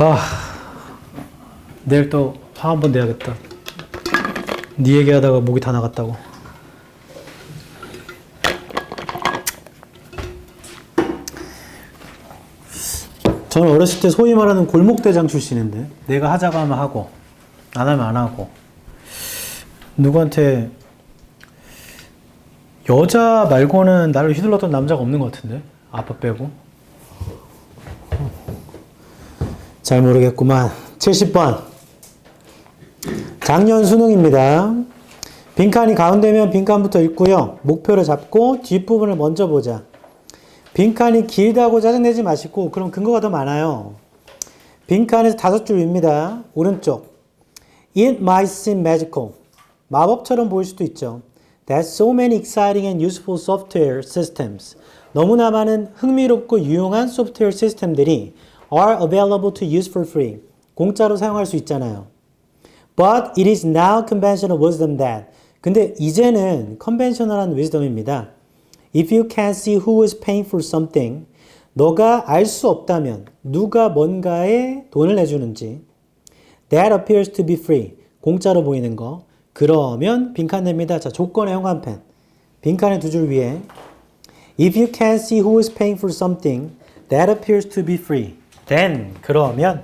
아, 내일 또 화 한 번 내야겠다. 네 얘기하다가 목이 다 나갔다고. 저는 어렸을 때 소위 말하는 골목대장 출신인데 내가 하자고 하면 하고 안 하면 안 하고 누구한테 여자 말고는 나를 휘둘렀던 남자가 없는 것 같은데 아빠 빼고. 잘 모르겠구만. 70번 작년 수능입니다. 빈칸이 가운데면 빈칸부터 읽고요. 목표를 잡고 뒷부분을 먼저 보자. 빈칸이 길다고 짜증내지 마시고 그럼 근거가 더 많아요. 빈칸에서 5줄입니다. 오른쪽 It might seem magical. 마법처럼 보일 수도 있죠. That so many exciting and useful software systems. 너무나 많은 흥미롭고 유용한 소프트웨어 시스템들이 are available to use for free. 공짜로 사용할 수 있잖아요. But it is now conventional wisdom that. 근데 이제는 conventional한 wisdom입니다. If you can't see who is paying for something, 너가 알 수 없다면 누가 뭔가에 돈을 내주는지, that appears to be free, 공짜로 보이는 거, 그러면 빈칸 냅니다. 자, 조건의 형광펜, 빈칸의 두 줄 위에 If you can't see who is paying for something, that appears to be free, then, 그러면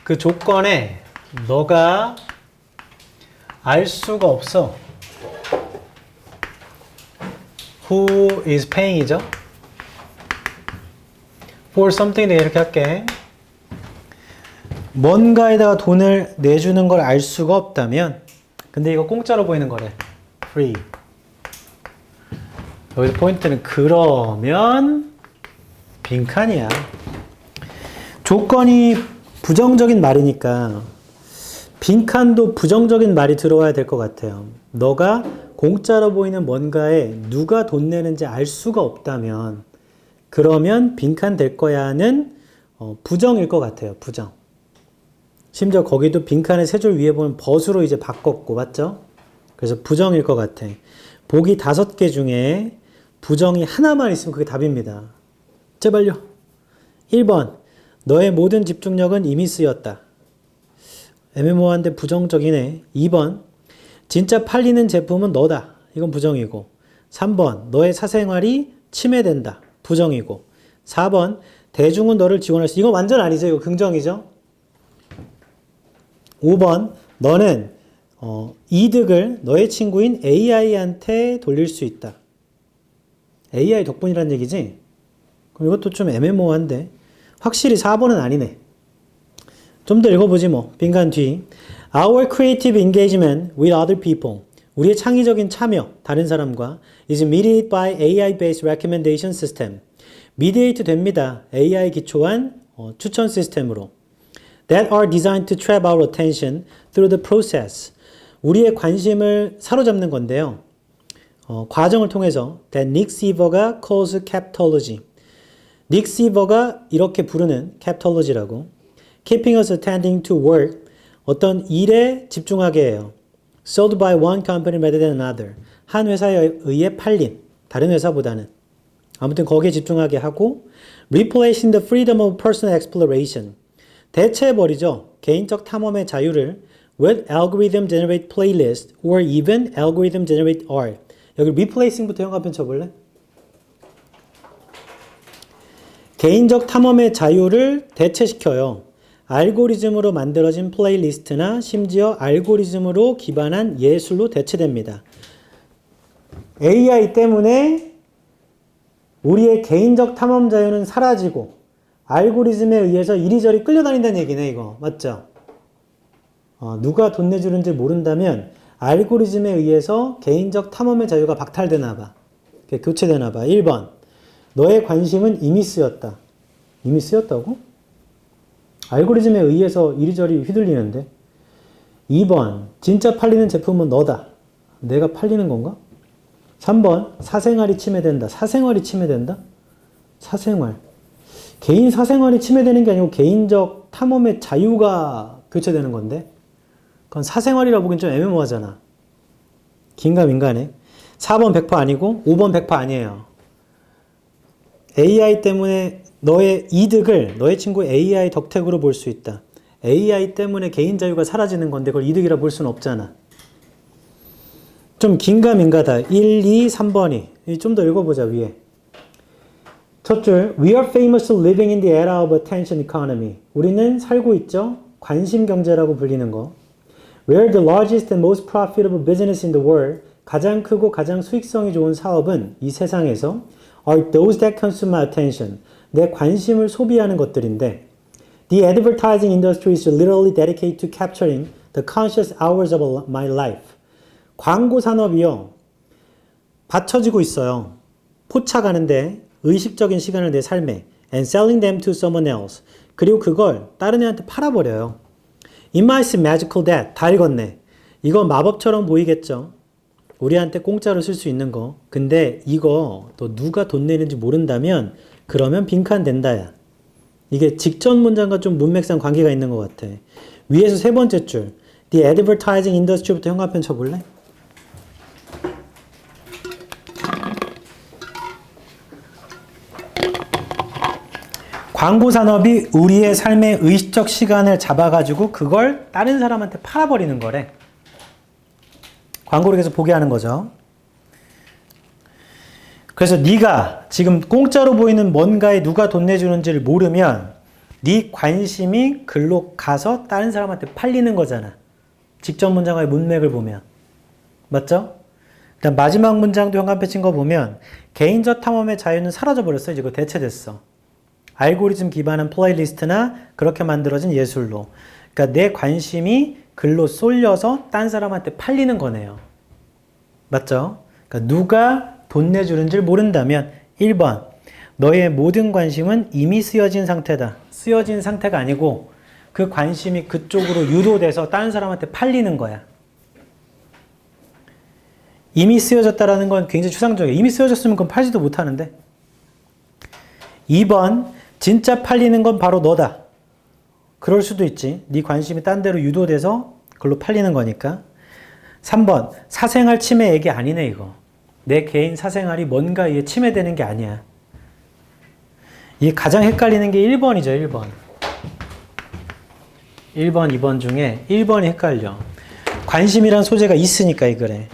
그 조건에 너가 알 수가 없어. Who is paying이죠? For something 내가 이렇게 할게. 뭔가에다가 돈을 내주는 걸 알 수가 없다면, 근데 이거 공짜로 보이는 거래. Free. 여기서 포인트는 그러면 빈칸이야. 조건이 부정적인 말이니까 빈칸도 부정적인 말이 들어와야 될 것 같아요. 너가 공짜로 보이는 뭔가에 누가 돈 내는지 알 수가 없다면 그러면 빈칸 될 거야는 부정일 것 같아요. 부정. 심지어 거기도 빈칸의 세 줄 위에 보면 벗으로 이제 바꿨고 맞죠? 그래서 부정일 것 같아. 보기 5개 중에 부정이 하나만 있으면 그게 답입니다. 제발요. 1번 너의 모든 집중력은 이미 쓰였다. 애매모호한데 부정적이네. 2번 진짜 팔리는 제품은 너다. 이건 부정이고. 3번 너의 사생활이 침해된다. 부정이고. 4번 대중은 너를 지원할 수. 이건 완전 아니죠. 이거 긍정이죠. 5번 너는 이득을 너의 친구인 AI한테 돌릴 수 있다. AI 덕분이란 얘기지? 그럼 이것도 좀 애매모호한데 확실히 4번은 아니네. 좀 더 읽어보지 뭐. 빈칸 뒤. Our creative engagement with other people. 우리의 창의적인 참여, 다른 사람과 is mediated by AI-based recommendation system. mediate 됩니다. AI 기초한 추천 시스템으로. That are designed to trap our attention through the process. 우리의 관심을 사로잡는 건데요. 과정을 통해서 that Nick Seaver가 calls captology. 닉 시버가 이렇게 부르는 captology라고. Keeping us attending to work. 어떤 일에 집중하게 해요. Sold by one company rather than another. 한 회사에 의해 팔린 다른 회사보다는. 아무튼 거기에 집중하게 하고 Replacing the freedom of personal exploration. 대체해버리죠. 개인적 탐험의 자유를 with algorithm generate playlist or even algorithm generate art. 여기 replacing부터 형광펜 쳐볼래? 개인적 탐험의 자유를 대체시켜요. 알고리즘으로 만들어진 플레이리스트나 심지어 알고리즘으로 기반한 예술로 대체됩니다. AI 때문에 우리의 개인적 탐험 자유는 사라지고 알고리즘에 의해서 이리저리 끌려다닌다는 얘기네 이거. 맞죠? 누가 돈 내주는지 모른다면 알고리즘에 의해서 개인적 탐험의 자유가 박탈되나 봐. 교체되나 봐. 1번 너의 관심은 이미 쓰였다. 이미 쓰였다고? 알고리즘에 의해서 이리저리 휘둘리는데. 2번 진짜 팔리는 제품은 너다. 내가 팔리는 건가? 3번 사생활이 침해된다. 사생활이 침해된다? 사생활. 개인 사생활이 침해되는 게 아니고 개인적 탐험의 자유가 교체되는 건데 그건 사생활이라고 보기엔 좀 애매모호하잖아. 긴가민가네. 4번 100% 아니고 5번 100% 아니에요. AI 때문에 너의 이득을 너의 친구 AI 덕택으로 볼 수 있다. AI 때문에 개인 자유가 사라지는 건데 그걸 이득이라 볼 수는 없잖아. 좀 긴가민가다. 1, 2, 3번이. 좀 더 읽어보자, 위에. 첫 줄. We are famously living in the era of attention economy. 우리는 살고 있죠. 관심 경제라고 불리는 거. Where the largest and most profitable business in the world. 가장 크고 가장 수익성이 좋은 사업은 이 세상에서 are those that consume my attention. 내 관심을 소비하는 것들인데 The advertising industry is literally dedicated to capturing the conscious hours of my life. 광고 산업이요. 받쳐지고 있어요. 포착하는데 의식적인 시간을 내 삶에 and selling them to someone else. 그리고 그걸 다른 애한테 팔아버려요. It might seem magical that. 다 읽었네. 이거 마법처럼 보이겠죠. 우리한테 공짜로 쓸 수 있는 거. 근데 이거 또 누가 돈 내는지 모른다면 그러면 빈칸 된다야. 이게 직전 문장과 좀 문맥상 관계가 있는 것 같아. 위에서 세 번째 줄. The advertising industry부터 형광펜 쳐볼래? 광고 산업이 우리의 삶의 의식적 시간을 잡아가지고 그걸 다른 사람한테 팔아버리는 거래. 광고를 계속 보게 하는 거죠. 그래서 네가 지금 공짜로 보이는 뭔가에 누가 돈 내주는지를 모르면 네 관심이 글로 가서 다른 사람한테 팔리는 거잖아. 직전 문장의 문맥을 보면. 맞죠? 그다음 마지막 문장도 형광펜 친 거 보면 개인적 탐험의 자유는 사라져버렸어. 이제 그거 대체됐어. 알고리즘 기반한 플레이리스트나 그렇게 만들어진 예술로. 그러니까 내 관심이 글로 쏠려서 딴 사람한테 팔리는 거네요. 맞죠? 그러니까 누가 돈 내주는지를 모른다면 1번 너의 모든 관심은 이미 쓰여진 상태다. 쓰여진 상태가 아니고 그 관심이 그쪽으로 유도돼서 다른 사람한테 팔리는 거야. 이미 쓰여졌다라는 건 굉장히 추상적이에요. 이미 쓰여졌으면 그건 팔지도 못하는데. 2번 진짜 팔리는 건 바로 너다. 그럴 수도 있지. 네 관심이 딴 데로 유도돼서 그걸로 팔리는 거니까. 3번 사생활 침해 얘기 아니네 이거. 내 개인 사생활이 뭔가에 침해되는 게 아니야. 이게 가장 헷갈리는 게 1번이죠. 1번. 1번, 2번 중에 1번이 헷갈려. 관심이란 소재가 있으니까 이거래.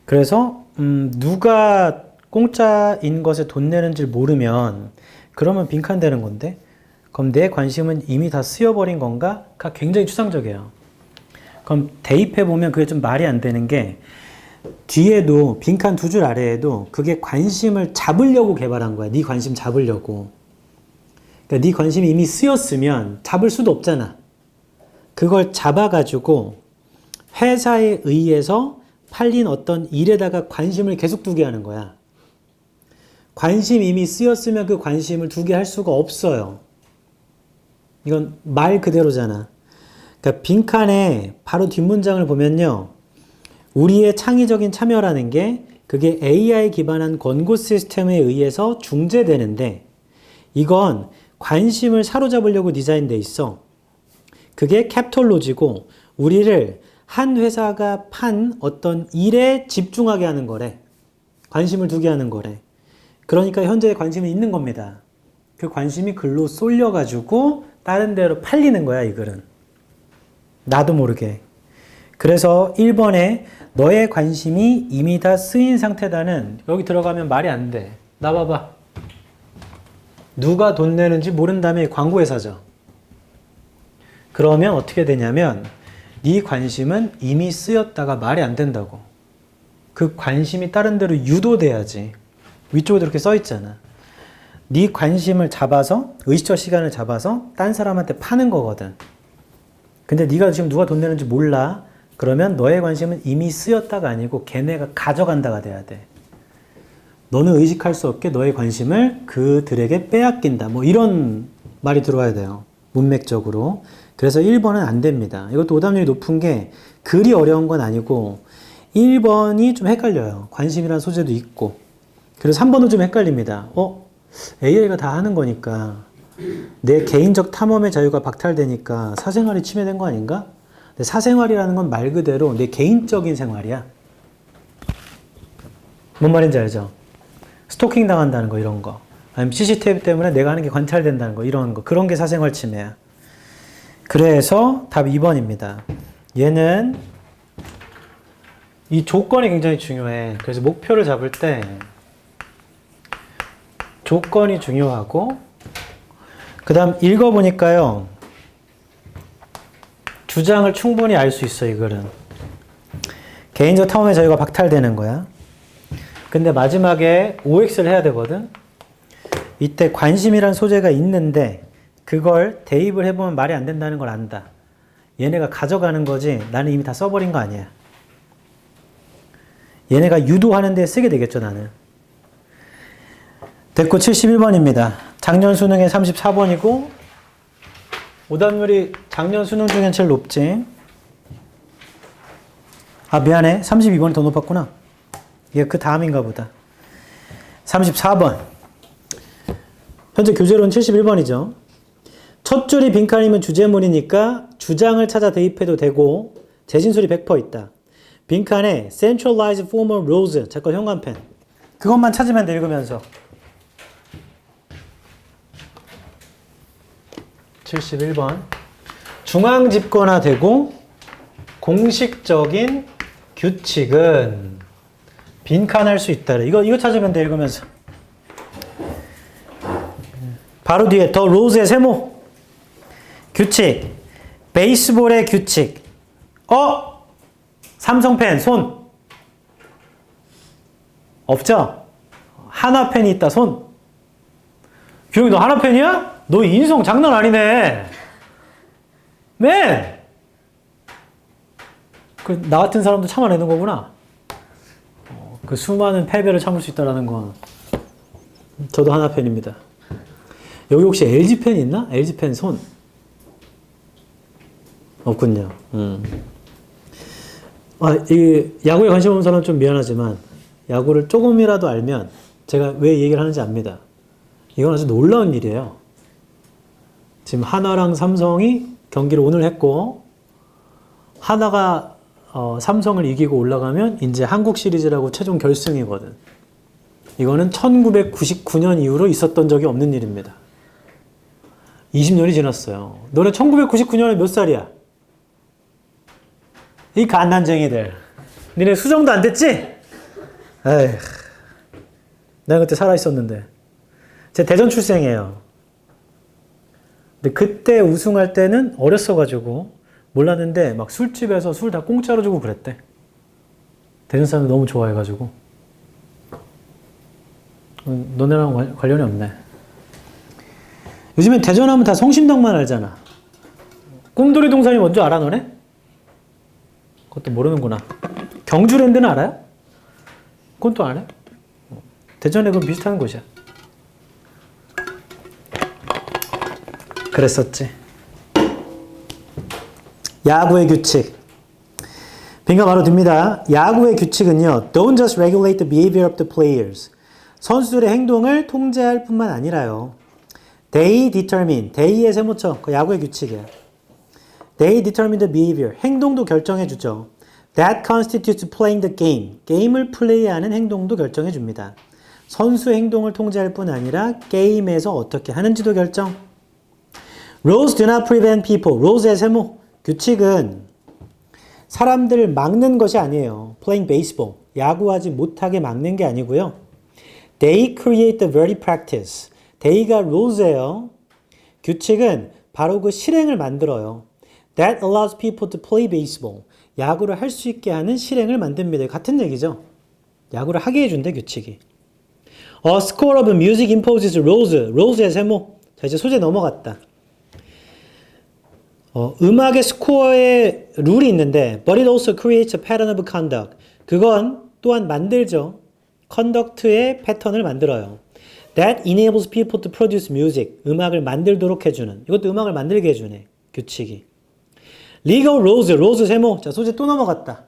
그래서 누가 공짜인 것에 돈 내는지를 모르면 그러면 빈칸 되는 건데 그럼 내 관심은 이미 다 쓰여버린 건가?가 굉장히 추상적이에요. 그럼 대입해보면 그게 좀 말이 안 되는 게 뒤에도 빈칸 두 줄 아래에도 그게 관심을 잡으려고 개발한 거야. 네 관심 잡으려고. 그러니까 네 관심이 이미 쓰였으면 잡을 수도 없잖아. 그걸 잡아가지고 회사에 의해서 팔린 어떤 일에다가 관심을 계속 두게 하는 거야. 관심이 이미 쓰였으면 그 관심을 두게 할 수가 없어요. 이건 말 그대로잖아. 그러니까 빈칸에 바로 뒷문장을 보면요. 우리의 창의적인 참여라는 게 그게 AI 기반한 권고 시스템에 의해서 중재되는데 이건 관심을 사로잡으려고 디자인돼 있어. 그게 캡톨로지고 우리를 한 회사가 판 어떤 일에 집중하게 하는 거래. 관심을 두게 하는 거래. 그러니까 현재의 관심이 있는 겁니다. 그 관심이 글로 쏠려가지고 다른 데로 팔리는 거야, 이 글은. 나도 모르게. 그래서 1번에 너의 관심이 이미 다 쓰인 상태다는 여기 들어가면 말이 안 돼. 나 봐봐. 누가 돈 내는지 모른 다음에 광고회사죠. 그러면 어떻게 되냐면 네 관심은 이미 쓰였다가 말이 안 된다고. 그 관심이 다른 데로 유도돼야지. 위쪽에 이렇게 써 있잖아. 네 관심을 잡아서 의식적 시간을 잡아서 딴 사람한테 파는 거거든. 근데 네가 지금 누가 돈 내는지 몰라. 그러면 너의 관심은 이미 쓰였다가 아니고 걔네가 가져간다가 돼야 돼. 너는 의식할 수 없게 너의 관심을 그들에게 빼앗긴다. 뭐 이런 말이 들어와야 돼요. 문맥적으로. 그래서 1번은 안 됩니다. 이것도 오답률이 높은 게 글이 어려운 건 아니고 1번이 좀 헷갈려요. 관심이란 소재도 있고. 그래서 3번도 좀 헷갈립니다. AI가 다 하는 거니까 내 개인적 탐험의 자유가 박탈되니까 사생활이 침해된 거 아닌가? 근데 사생활이라는 건 말 그대로 내 개인적인 생활이야. 뭔 말인지 알죠? 스토킹 당한다는 거 이런 거. 아니면 CCTV 때문에 내가 하는 게 관찰된다는 거, 이런 거. 그런 게 사생활 침해야. 그래서 답 2번입니다. 얘는 이 조건이 굉장히 중요해. 그래서 목표를 잡을 때 조건이 중요하고, 그 다음 읽어보니까요, 주장을 충분히 알 수 있어, 이 글은. 개인적 탐험의 자유가 박탈되는 거야. 근데 마지막에 OX를 해야 되거든. 이때 관심이란 소재가 있는데 그걸 대입을 해보면 말이 안 된다는 걸 안다. 얘네가 가져가는 거지 나는 이미 다 써버린 거 아니야. 얘네가 유도하는 데 쓰게 되겠죠, 나는. 됐고 71번입니다. 작년 수능에 34번이고 오답률이 작년 수능 중엔 제일 높지. 아, 미안해. 32번이 더 높았구나. 이게 그 다음인가 보다. 34번. 현재 교재로는 71번이죠. 첫 줄이 빈칸이면 주제문이니까 주장을 찾아 대입해도 되고 재진술이 100% 있다. 빈칸에 centralized form of rules, 제거 현관펜. 그것만 찾으면 돼, 읽으면서. 71번. 중앙 집권화되고 공식적인 규칙은 빈칸할 수 있다. 이거 찾으면 돼, 읽으면서. 바로 뒤에 더 룰즈의 세모. 규칙. 베이스볼의 규칙. 삼성펜, 손. 없죠? 하나펜이 있다, 손. 규영이 너 하나펜이야? 너 인성 장난 아니네. 맨! 나 같은 사람도 참아내는 거구나. 그 수많은 패배를 참을 수 있다는 건. 저도 하나펜입니다. 여기 혹시 LG펜 있나? LG펜 손. 없군요. 이 야구에 관심 없는 사람은 좀 미안하지만 야구를 조금이라도 알면 제가 왜 얘기를 하는지 압니다. 이건 아주 놀라운 일이에요. 지금 하나랑 삼성이 경기를 오늘 했고 하나가 삼성을 이기고 올라가면 이제 한국 시리즈라고 최종 결승이거든. 이거는 1999년 이후로 있었던 적이 없는 일입니다. 20년이 지났어요. 너네 1999년에 몇 살이야? 이 갓난쟁이들. 니네 수정도 안 됐지? 에이, 내가 그때 살아있었는데. 제 대전 출생이에요. 근데 그때 우승할 때는 어렸어가지고 몰랐는데 막 술집에서 술 다 공짜로 주고 그랬대. 대전 사람들 너무 좋아해가지고. 너네랑 관련이 없네. 요즘엔 대전하면 다 성심당만 알잖아. 꿈돌이 동산이 뭔지 알아, 너네? 그것도 모르는구나. 경주랜드는 알아요? 그건 또 안 해? 대전에 그 비슷한 곳이야. 그랬었지. 야구의 규칙. 빈칸 바로 듭니다. 야구의 규칙은요, don't just regulate the behavior of the players. 선수들의 행동을 통제할 뿐만 아니라요. They determine, they의 세모쳐, 그 야구의 규칙이야. They determine the behavior, 행동도 결정해 주죠. That constitutes playing the game, 게임을 플레이하는 행동도 결정해 줍니다. 선수의 행동을 통제할 뿐 아니라 게임에서 어떻게 하는지도 결정. Rules do not prevent people, rules의 세모, 규칙은 사람들을 막는 것이 아니에요. Playing baseball, 야구하지 못하게 막는 게 아니고요. They create the very practice. They가 rules예요. 규칙은 바로 그 실행을 만들어요. That allows people to play baseball. 야구를 할 수 있게 하는 실행을 만듭니다. 같은 얘기죠. 야구를 하게 해준대, 규칙이. A score of music imposes rules. rules의 세모. 자, 이제 소재 넘어갔다. 음악의 스코어에 룰이 있는데 but it also creates a pattern of conduct. 그건 또한 만들죠. conduct의 패턴을 만들어요. That enables people to produce music. 음악을 만들도록 해주는. 이것도 음악을 만들게 해주네. 규칙이. Legal rules. rules 세모. 자, 소재 또 넘어갔다.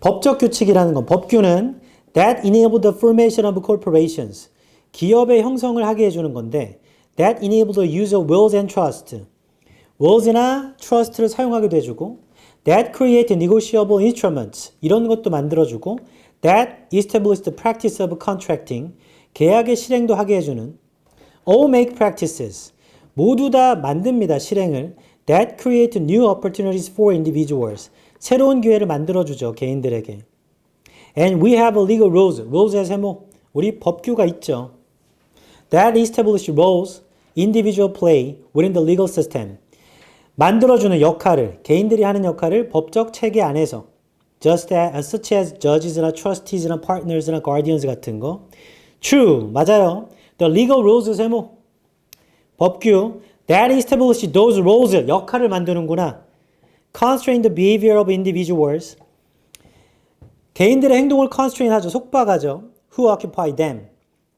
법적 규칙이라는 건 법규는 that enable the formation of corporations. 기업의 형성을 하게 해주는 건데 that enable the use of wills and trust. wills나 trust를 사용하기도 해주고 that create negotiable instruments. 이런 것도 만들어주고 that establish the practice of contracting. 계약의 실행도 하게 해주는 all make practices 모두 다 만듭니다. 실행을 that create new opportunities for individuals 새로운 기회를 만들어주죠. 개인들에게 and we have a legal rules rules의 세모 우리 법규가 있죠. that establish roles individual play within the legal system 만들어주는 역할을 개인들이 하는 역할을 법적 체계 안에서 just as, such as judges나 trustees나 partners나 guardians 같은 거 true 맞아요. the legal rules 세모 법규 that establish those roles 역할을 만드는구나. constrain the behavior of individuals 개인들의 행동을 constrain 하죠. 속박하죠. who occupy them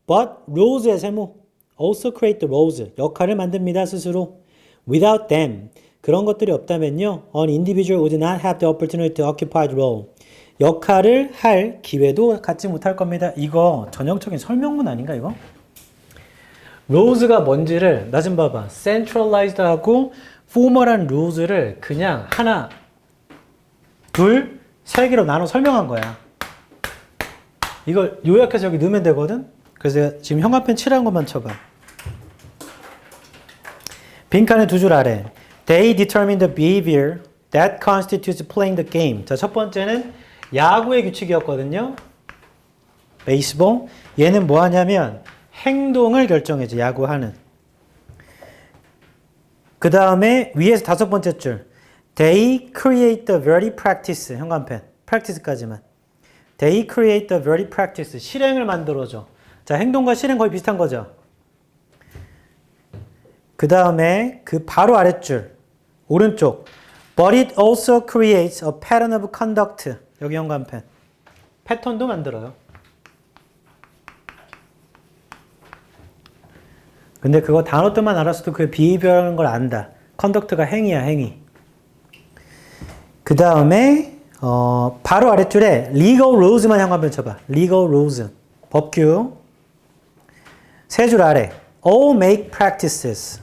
but rules의 세모 also create the roles 역할을 만듭니다. 스스로 without them 그런 것들이 없다면요. An individual would not have the opportunity to occupy the role. 역할을 할 기회도 갖지 못할 겁니다. 이거 전형적인 설명문 아닌가 이거? rules가 뭔지를 나 좀 봐봐. centralized하고 formal한 rules를 그냥 하나, 둘, 세 개로 나눠 설명한 거야. 이걸 요약해서 여기 넣으면 되거든? 그래서 내가 지금 형광펜 칠한 것만 쳐봐. 빈칸의 두 줄 아래 They determine the behavior that constitutes playing the game. 자, 첫 번째는 야구의 규칙이었거든요. 베이스볼. 얘는 뭐 하냐면 행동을 결정해줘. 야구하는. 그 다음에 위에서 다섯 번째 줄. They create the very practice. 형광펜. practice까지만. They create the very practice. 실행을 만들어줘. 자, 행동과 실행 거의 비슷한 거죠. 그 다음에 그 바로 아랫줄. 오른쪽. But it also creates a pattern of conduct. 여기 형광펜. 패턴도 만들어요. 근데 그거 단어들만 알았어도 그게 behavior라는 걸 안다. conduct가 행위야, 행위. 그 다음에 바로 아랫줄에 legal rules만 형광펜 쳐봐. legal rules. 법규. 세 줄 아래. all make practices.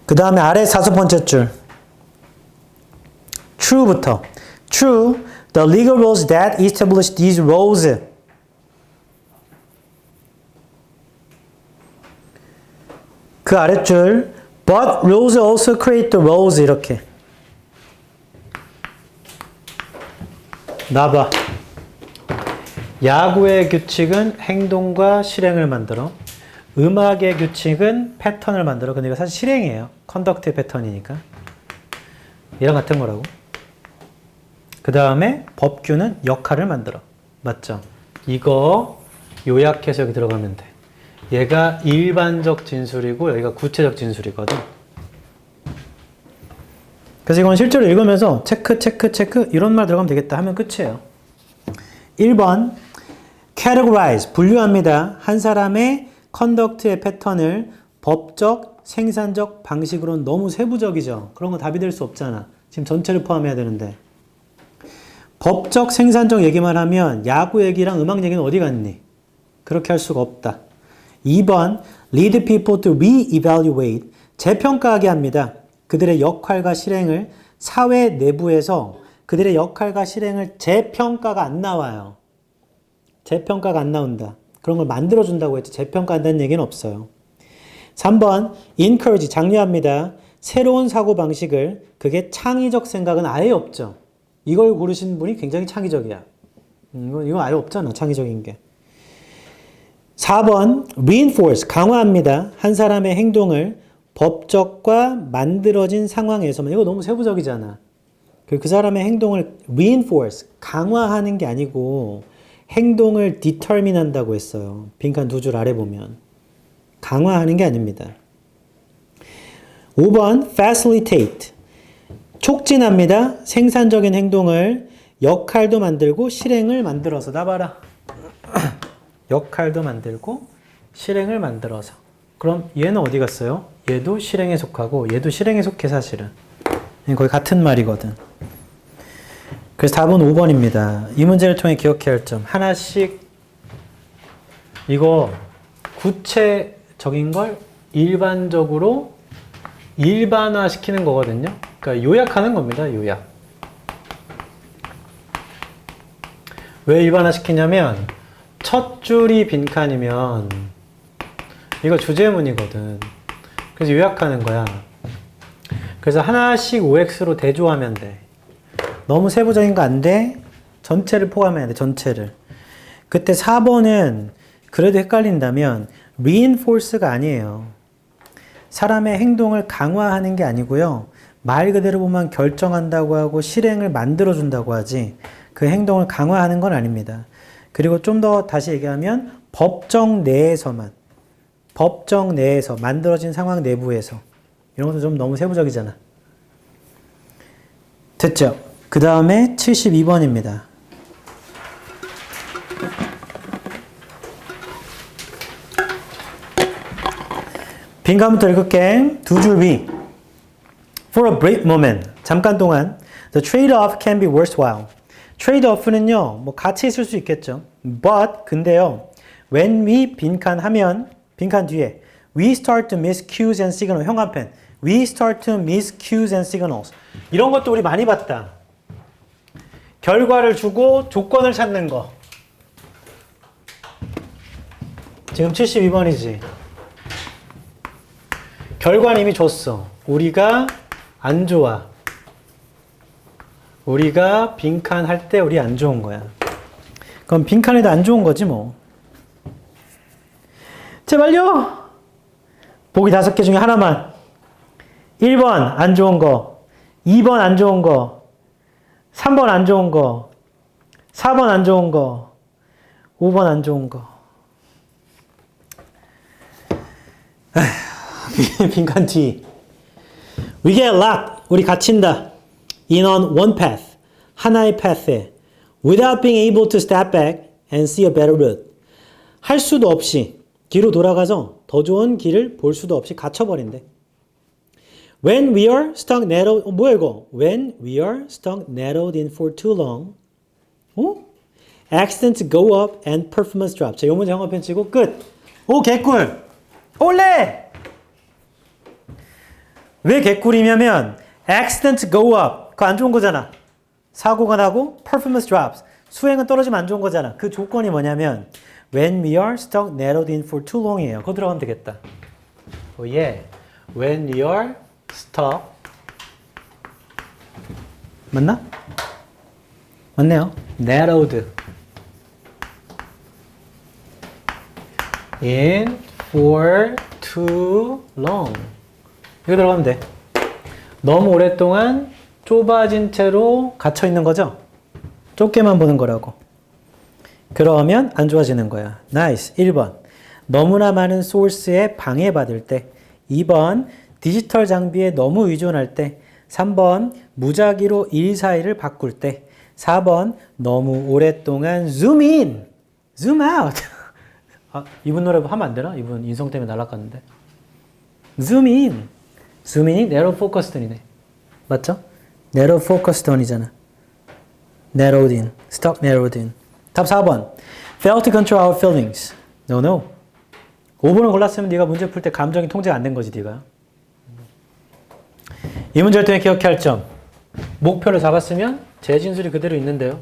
그 다음에 아래 다섯 번째 줄. true부터. true, the legal rules that establish these roles. 그 아랫줄. but rules also create the roles. 이렇게. 나봐. 야구의 규칙은 행동과 실행을 만들어. 음악의 규칙은 패턴을 만들어. 근데 이거 사실 실행이에요. 컨덕트의 패턴이니까. 얘랑 같은 거라고. 그 다음에 법규는 역할을 만들어. 맞죠? 이거 요약해서 여기 들어가면 돼. 얘가 일반적 진술이고 여기가 구체적 진술이거든. 그래서 이건 실제로 읽으면서 체크 이런 말 들어가면 되겠다 하면 끝이에요. 1번 categorize 분류합니다. 한 사람의 컨덕트의 패턴을 법적, 생산적 방식으로는 너무 세부적이죠. 그런 거 답이 될 수 없잖아. 지금 전체를 포함해야 되는데. 법적, 생산적 얘기만 하면 야구 얘기랑 음악 얘기는 어디 갔니? 그렇게 할 수가 없다. 2번 lead people to re-evaluate 재평가하게 합니다. 그들의 역할과 실행을 사회 내부에서 그들의 역할과 실행을 재평가가 안 나와요. 재평가가 안 나온다. 그런 걸 만들어준다고 했지 재평가한다는 얘기는 없어요. 3번 encourage 장려합니다. 새로운 사고방식을 그게 창의적 생각은 아예 없죠. 이걸 고르신 분이 굉장히 창의적이야. 이거 아예 없잖아. 창의적인 게. 4번 reinforce 강화합니다. 한 사람의 행동을 법적과 만들어진 상황에서만. 이거 너무 세부적이잖아. 그 사람의 행동을 reinforce 강화하는 게 아니고 행동을 determine 한다고 했어요. 빈칸 두 줄 아래 보면. 강화하는 게 아닙니다. 5번 facilitate 촉진합니다. 생산적인 행동을 역할도 만들고 실행을 만들어서. 나봐라. 역할도 만들고 실행을 만들어서. 그럼 얘는 어디 갔어요? 얘도 실행에 속하고 얘도 실행에 속해 사실은. 거의 같은 말이거든. 그래서 답은 5번입니다. 이 문제를 통해 기억해야 할 점. 하나씩 이거 구체적인 걸 일반적으로 일반화시키는 거거든요. 그러니까 요약하는 겁니다. 요약. 왜 일반화시키냐면 첫 줄이 빈칸이면 이거 주제문이거든. 그래서 요약하는 거야. 그래서 하나씩 OX로 대조하면 돼. 너무 세부적인 거 안 돼. 전체를 포함해야 돼. 전체를. 그때 4번은 그래도 헷갈린다면 reinforce가 아니에요. 사람의 행동을 강화하는 게 아니고요. 말 그대로 보면 결정한다고 하고 실행을 만들어준다고 하지 그 행동을 강화하는 건 아닙니다. 그리고 좀 더 다시 얘기하면 법정 내에서 만들어진 상황 내부에서 이런 것도 좀 너무 세부적이잖아. 됐죠? 그 다음에 72번입니다. 빈칸부터 읽을게. 두 줄 위. For a brief moment. 잠깐 동안. The trade-off can be worthwhile. trade-off는요. 뭐 같이 있을 수 있겠죠. But 근데요. When we 빈칸 하면 빈칸 뒤에 we start to miss cues and signals. 형광펜. We start to miss cues and signals. 이런 것도 우리 많이 봤다. 결과를 주고 조건을 찾는 거. 지금 72번이지. 결과는 이미 줬어. 우리가 안 좋아. 우리가 빈칸 할 때 우리 안 좋은 거야. 그럼 빈칸에도 안 좋은 거지 뭐. 제발요. 보기 5개 중에 하나만. 1번 안 좋은 거. 2번 안 좋은 거. 3번 안 좋은 거. 4번 안 좋은 거. 5번 안 좋은 거. 빈칸 뒤. We get locked. 우리 갇힌다. In on one path. 하나의 path에. Without being able to step back and see a better route. 할 수도 없이 뒤로 돌아가서 더 좋은 길을 볼 수도 없이 갇혀버린대. When we are stuck narrowed. 뭐야 이거? When we are stuck narrowed in for too long. Accidents go up and performance drop. 자, 요 문제 형광펜 치고 끝. 오, 개꿀. 올레! 왜 개꿀이냐면 accidents go up. 그거 안 좋은 거잖아. 사고가 나고 performance drops. 수행은 떨어지면 안 좋은 거잖아. 그 조건이 뭐냐면 when we are stuck narrowed in for too long이에요. 그거 들어가면 되겠다. 예. when we are stuck. 맞나? 맞네요. narrowed in for too long. 이거 들어가면 돼. 너무 오랫동안 좁아진 채로 갇혀 있는 거죠? 좁게만 보는 거라고. 그러면 안 좋아지는 거야. 나이스. 1번. 너무나 많은 소스에 방해받을 때. 2번. 디지털 장비에 너무 의존할 때. 3번. 무작위로 일 사이를 바꿀 때. 4번. 너무 오랫동안 zoom in, zoom out. 아, 이분 노래 하면 안 되나? 이분 인성 때문에 날아갔는데. zoom in. zoom in이 narrow focused on이네. 맞죠? narrow focused on이잖아. narrowed in. stuck narrowed in. 답 4번. fail to control our feelings. No, no. 5번을 골랐으면 네가 문제 풀 때 감정이 통제가 안 된 거지, 네가. 이 문제를 통해 기억해야 할 점. 목표를 잡았으면 제 진술이 그대로 있는데요.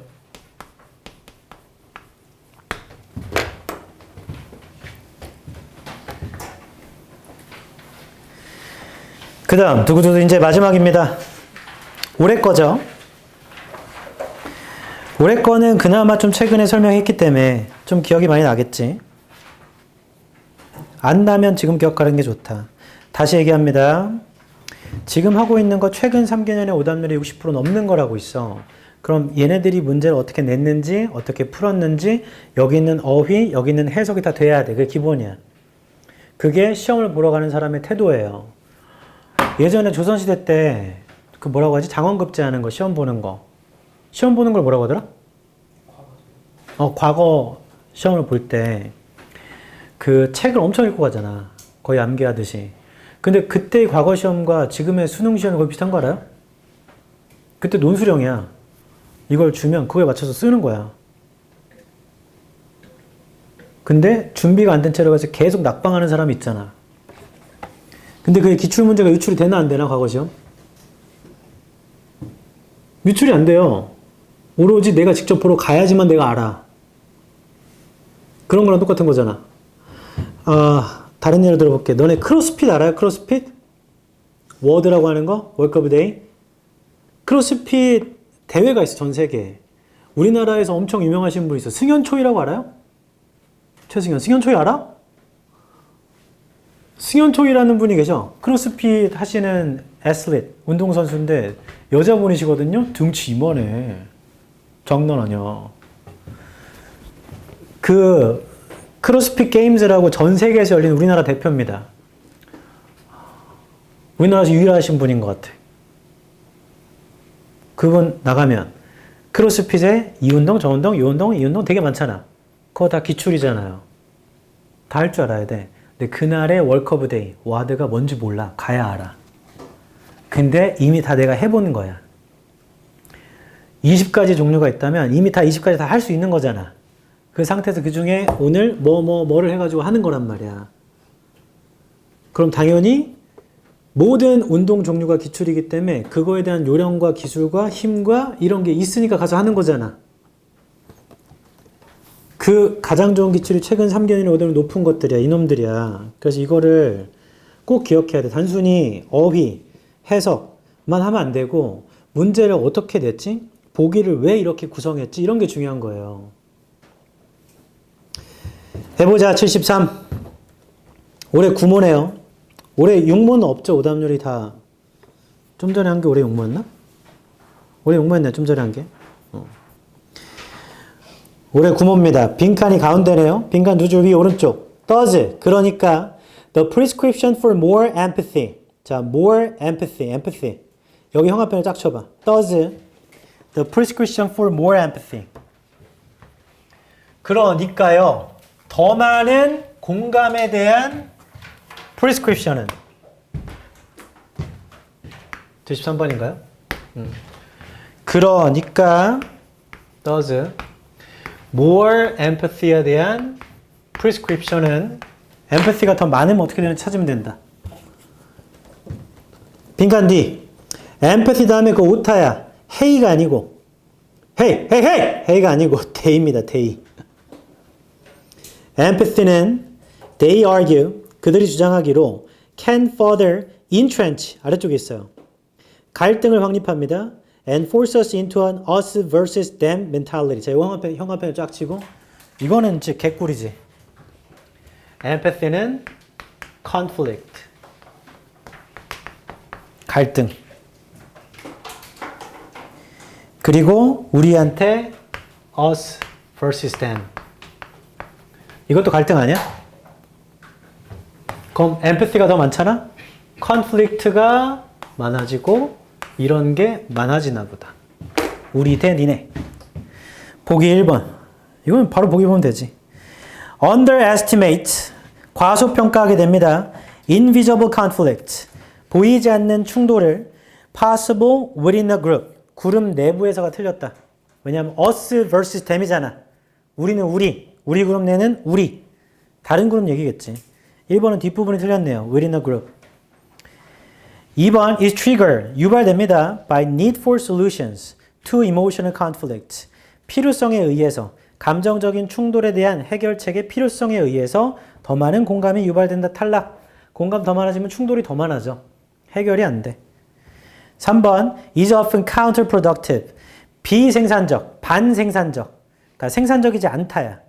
그 다음 두구두구 이제 마지막입니다. 올해 거죠. 올해 거는 그나마 좀 최근에 설명했기 때문에 좀 기억이 많이 나겠지. 안 나면 지금 기억하는 게 좋다. 다시 얘기합니다. 지금 하고 있는 거 최근 3개년의 오답률이 60% 넘는 거라고 있어. 그럼 얘네들이 문제를 어떻게 냈는지, 어떻게 풀었는지, 여기 있는 어휘, 여기 있는 해석이 다 돼야 돼. 그게 기본이야. 그게 시험을 보러 가는 사람의 태도예요. 예전에 조선시대 때 그 뭐라고 하지? 장원급제하는 거, 시험 보는 거. 시험 보는 걸 뭐라고 하더라? 과거 시험을 볼 때 그 책을 엄청 읽고 가잖아. 거의 암기하듯이. 근데 그때의 과거 시험과 지금의 수능 시험이 거의 비슷한 거 알아요? 그때 논술형이야. 이걸 주면 그거에 맞춰서 쓰는 거야. 근데 준비가 안 된 채로 가서 계속 낙방하는 사람이 있잖아. 근데 그게 기출문제가 유출이 되나 안 되나 과거 시험? 유출이 안 돼요. 오로지 내가 직접 보러 가야지만 내가 알아. 그런 거랑 똑같은 거잖아. 다른 예를 들어볼게. 너네 크로스핏 알아요? 크로스핏? 워드라고 하는 거? 월크 오브 데이? 크로스핏 대회가 있어, 전 세계에. 우리나라에서 엄청 유명하신 분 있어. 승현초이라고 알아요? 최승현. 승현초이 알아? 승현초이라는 분이 계셔. 크로스핏 하시는 애슬릿, 운동선수인데 여자분이시거든요. 등치 이만해. 장난 아니야. 그 크로스핏 게임즈라고 전 세계에서 열린 우리나라 대표입니다. 우리나라에서 유일하신 분인 것 같아. 그분 나가면 크로스핏에 이 운동, 저 운동, 이 운동, 이 운동 되게 많잖아. 그거 다 기출이잖아요. 다 할 줄 알아야 돼. 근데 그날의 월크 오브 데이, 와드가 뭔지 몰라. 가야 알아. 근데 이미 다 내가 해보는 거야. 20가지 종류가 있다면 이미 다 20가지 다 할 수 있는 거잖아. 그 상태에서 그 중에 오늘 뭐를 해가지고 하는 거란 말이야. 그럼 당연히 모든 운동 종류가 기출이기 때문에 그거에 대한 요령과 기술과 힘과 이런 게 있으니까 가서 하는 거잖아. 그 가장 좋은 기출이 최근 3개월이나 5개월 높은 것들이야. 이놈들이야. 그래서 이거를 꼭 기억해야 돼. 단순히 어휘, 해석만 하면 안 되고 문제를 어떻게 냈지? 보기를 왜 이렇게 구성했지? 이런 게 중요한 거예요. 해보자. 73. 올해 9모네요. 올해 6모는 없죠. 오답률이 다. 좀 전에 한 게 올해 6모였나? 올해 6모였네. 좀 전에 한 게. 올해 9모입니다. 빈칸이 가운데네요. 빈칸 두 줄 위 오른쪽. does. 그러니까 the prescription for more empathy. 자, more empathy. empathy. 여기 형아펜을 쫙 쳐봐. does the prescription for more empathy. 그러니까요. 더 많은 공감에 대한 prescription은 73번인가요? 그러니까 does more empathy에 대한 prescription은 empathy가 더 많으면 어떻게 되는지 찾으면 된다. 빈칸 D. empathy 다음에 그 오타야. hey가 아니고 hey가 아니고 they입니다. they. empathy는 they argue 그들이 주장하기로 can further entrench 아래쪽에 있어요. 갈등을 확립합니다. and force us into an us versus them mentality. 자, 형아펜을 쫙 치고 이거는 이제 개꿀이지. empathy는 conflict 갈등 그리고 우리한테 us versus them 이것도 갈등 아니야? 그럼 empathy가 더 많잖아? conflict가 많아지고 이런 게 많아지나 보다. 우리 대 니네. 보기 1번. 이건 바로 보기 보면 되지. underestimate. 과소평가하게 됩니다. invisible conflict. 보이지 않는 충돌을 possible within a group. 그룹 내부에서가 틀렸다. 왜냐하면 us versus them이잖아. 우리는 우리 그룹 내는 우리. 다른 그룹 얘기겠지. 1번은 뒷부분이 틀렸네요. within a group. 2번 is trigger. 유발됩니다. by need for solutions to emotional conflict. 필요성에 의해서 감정적인 충돌에 대한 해결책의 필요성에 의해서 더 많은 공감이 유발된다. 탈락. 공감 더 많아지면 충돌이 더 많아져. 해결이 안 돼. 3번 is often counterproductive. 비생산적, 반생산적. 그러니까 생산적이지 않다야.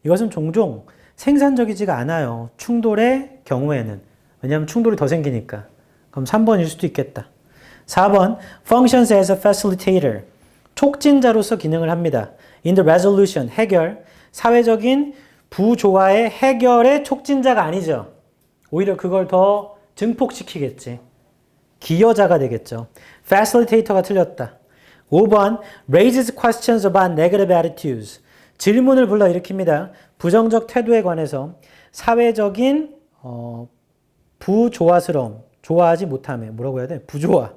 이것은 종종 생산적이지가 않아요. 충돌의 경우에는. 왜냐하면 충돌이 더 생기니까. 그럼 3번일 수도 있겠다. 4번 functions as a facilitator. 촉진자로서 기능을 합니다. in the resolution, 해결. 사회적인 부조화의 해결의 촉진자가 아니죠. 오히려 그걸 더 증폭시키겠지. 기여자가 되겠죠. facilitator가 틀렸다. 5번 raises questions about negative attitudes. 질문을 불러일으킵니다. 부정적 태도에 관해서 사회적인 부조화스러움, 좋아하지 못함에 뭐라고 해야 돼? 부조화.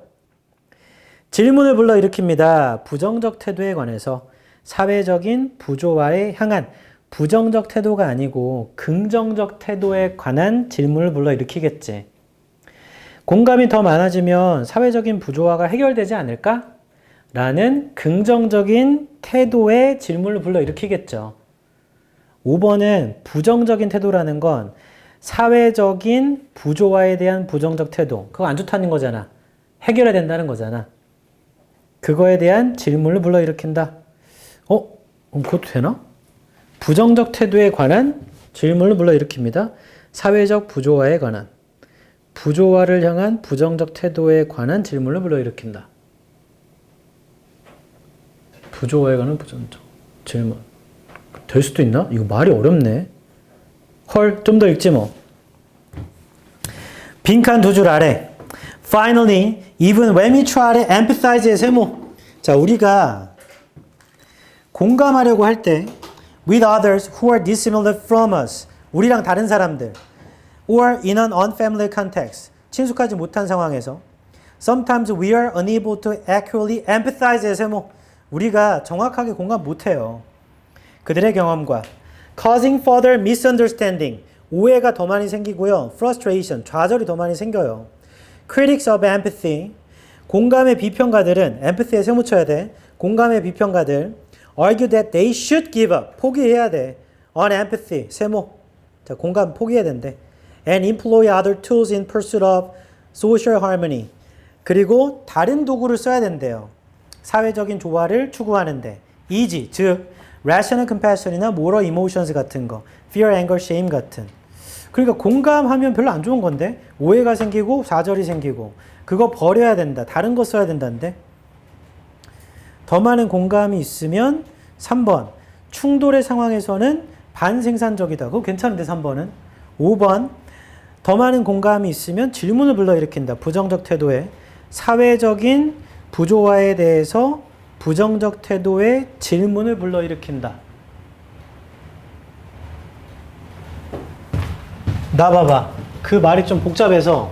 질문을 불러일으킵니다. 부정적 태도에 관해서 사회적인 부조화에 향한 부정적 태도가 아니고 긍정적 태도에 관한 질문을 불러일으키겠지. 공감이 더 많아지면 사회적인 부조화가 해결되지 않을까? 라는 긍정적인 태도의 질문을 불러일으키겠죠. 5번은 부정적인 태도라는 건 사회적인 부조화에 대한 부정적 태도. 그거 안 좋다는 거잖아. 해결해야 된다는 거잖아. 그거에 대한 질문을 불러일으킨다. 그것도 되나? 부정적 태도에 관한 질문을 불러일으킵니다. 사회적 부조화에 관한. 부조화를 향한 부정적 태도에 관한 질문을 불러일으킨다. 부조화에 관한 부정적 질문. 될 수도 있나? 이거 말이 어렵네. 헐, 좀 더 읽지 뭐. 빈칸 두 줄 아래. Finally, even when we try to empathize의 세모. 자, 우리가 공감하려고 할 때 with others who are dissimilar from us. 우리랑 다른 사람들. or in an unfamiliar context. 친숙하지 못한 상황에서 sometimes we are unable to accurately empathize의 세모. 우리가 정확하게 공감 못해요. 그들의 경험과 causing further misunderstanding. 오해가 더 많이 생기고요. frustration. 좌절이 더 많이 생겨요. critics of empathy. 공감의 비평가들은 empathy에 세모 쳐야 돼. 공감의 비평가들 argue that they should give up. 포기해야 돼. on empathy. 세모. 자, 공감 포기해야 된대. and employ other tools in pursuit of social harmony. 그리고 다른 도구를 써야 된대요. 사회적인 조화를 추구하는데. easy, 즉 rational compassion이나 moral emotions 같은 거. fear, anger, shame 같은. 그러니까 공감하면 별로 안 좋은 건데 오해가 생기고 좌절이 생기고 그거 버려야 된다. 다른 거 써야 된다는데. 더 많은 공감이 있으면 3번. 충돌의 상황에서는 반생산적이다. 그거 괜찮은데 3번은. 5번. 더 많은 공감이 있으면 질문을 불러일으킨다. 부정적 태도에. 사회적인 부조화에 대해서 부정적 태도의 질문을 불러일으킨다. 나 봐봐. 그 말이 좀 복잡해서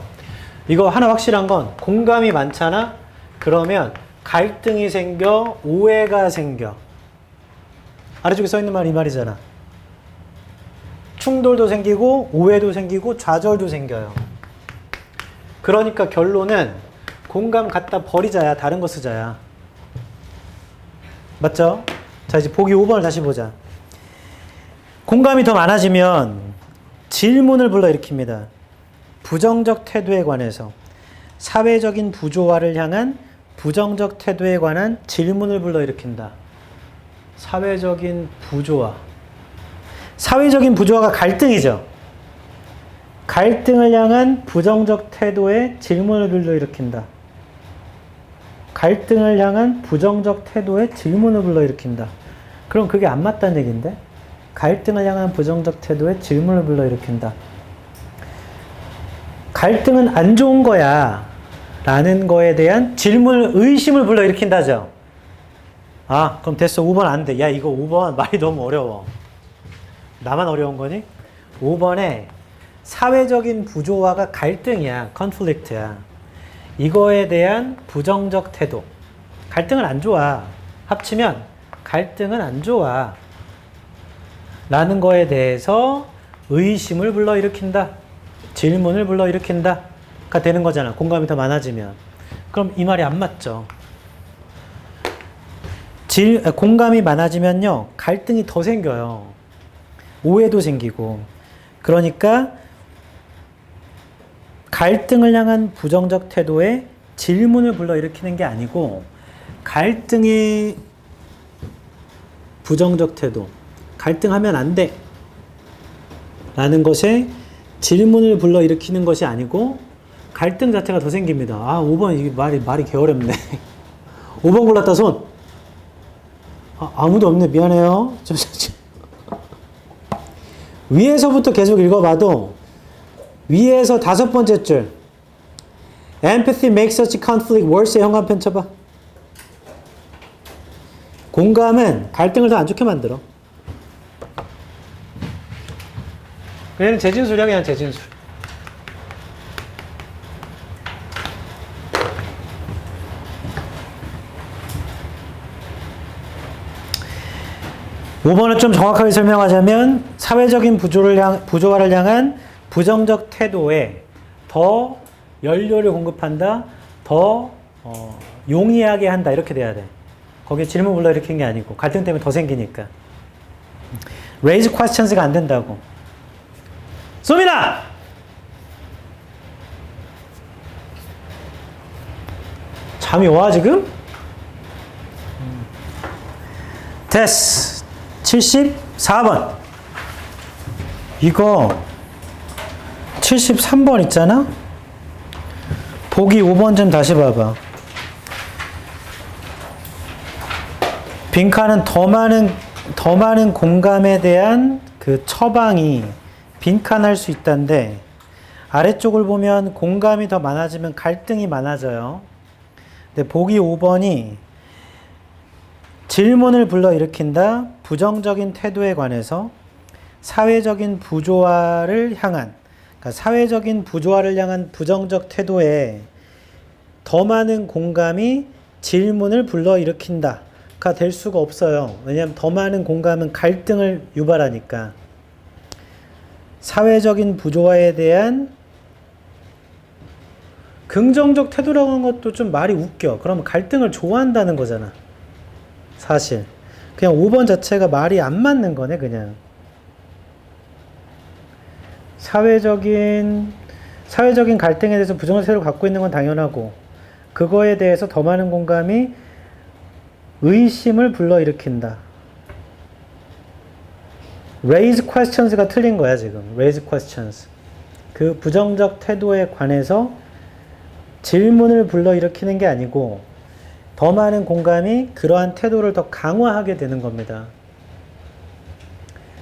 이거 하나 확실한 건 공감이 많잖아? 그러면 갈등이 생겨, 오해가 생겨. 아래쪽에 써 있는 말이 이 말이잖아. 충돌도 생기고 오해도 생기고 좌절도 생겨요. 그러니까 결론은 공감 갖다 버리자야. 다른 거 쓰자야. 맞죠? 자, 이제 보기 5번을 다시 보자. 공감이 더 많아지면 질문을 불러일으킵니다. 부정적 태도에 관해서 사회적인 부조화를 향한 부정적 태도에 관한 질문을 불러일으킨다. 사회적인 부조화. 사회적인 부조화가 갈등이죠. 갈등을 향한 부정적 태도의 질문을 불러일으킨다. 갈등을 향한 부정적 태도의 질문을 불러일으킨다. 그럼 그게 안 맞다는 얘기인데? 갈등을 향한 부정적 태도의 질문을 불러일으킨다. 갈등은 안 좋은 거야 라는 거에 대한 질문을, 의심을 불러일으킨다죠. 아, 그럼 됐어. 5번 안 돼. 야, 이거 5번 말이 너무 어려워. 나만 어려운 거니? 5번에 사회적인 부조화가 갈등이야. 컨플릭트야. 이거에 대한 부정적 태도. 갈등은 안 좋아. 합치면 갈등은 안 좋아. 라는 거에 대해서 의심을 불러일으킨다. 질문을 불러일으킨다. 가 되는 거잖아. 공감이 더 많아지면. 그럼 이 말이 안 맞죠. 공감이 많아지면요. 갈등이 더 생겨요. 오해도 생기고. 그러니까 갈등을 향한 부정적 태도에 질문을 불러일으키는 게 아니고 갈등의 부정적 태도. 갈등하면 안 돼. 라는 것에 질문을 불러일으키는 것이 아니고 갈등 자체가 더 생깁니다. 아, 5번 이게 말이 개어렵네. 5번 골랐다 손. 아무도 없네. 미안해요. 위에서부터 계속 읽어봐도 위에서 5번째 줄 Empathy makes such conflict worse의 현관펜 쳐봐. 공감은 갈등을 더 안 좋게 만들어. 얘는 재진술이야. 그냥 재진술. (5번을) 좀 정확하게 설명하자면 사회적인 부조화를 향한 부정적 태도에 더 연료를 공급한다, 더 용이하게 한다 이렇게 돼야 돼. 거기에 질문 불러일으킨 게 아니고 갈등 때문에 더 생기니까. raise questions가 안 된다고. 소민아! 잠이 와 지금? 됐어. 74번. 이거 73번 있잖아? 보기 5번 좀 다시 봐봐. 빈칸은 더 많은 공감에 대한 그 처방이 빈칸할 수 있다는데 아래쪽을 보면 공감이 더 많아지면 갈등이 많아져요. 근데 보기 5번이 질문을 불러일으킨다. 부정적인 태도에 관해서 사회적인 부조화를 향한, 그러니까 사회적인 부조화를 향한 부정적 태도에 더 많은 공감이 질문을 불러일으킨다가 될 수가 없어요. 왜냐하면 더 많은 공감은 갈등을 유발하니까. 사회적인 부조화에 대한 긍정적 태도라고 하는 것도 좀 말이 웃겨. 그러면 갈등을 좋아한다는 거잖아. 사실 그냥 5번 자체가 말이 안 맞는 거네. 그냥 사회적인 갈등에 대해서 부정적 태도를 갖고 있는 건 당연하고 그거에 대해서 더 많은 공감이 의심을 불러일으킨다. raise questions가 틀린 거야 지금. raise questions. 그 부정적 태도에 관해서 질문을 불러일으키는 게 아니고 더 많은 공감이 그러한 태도를 더 강화하게 되는 겁니다.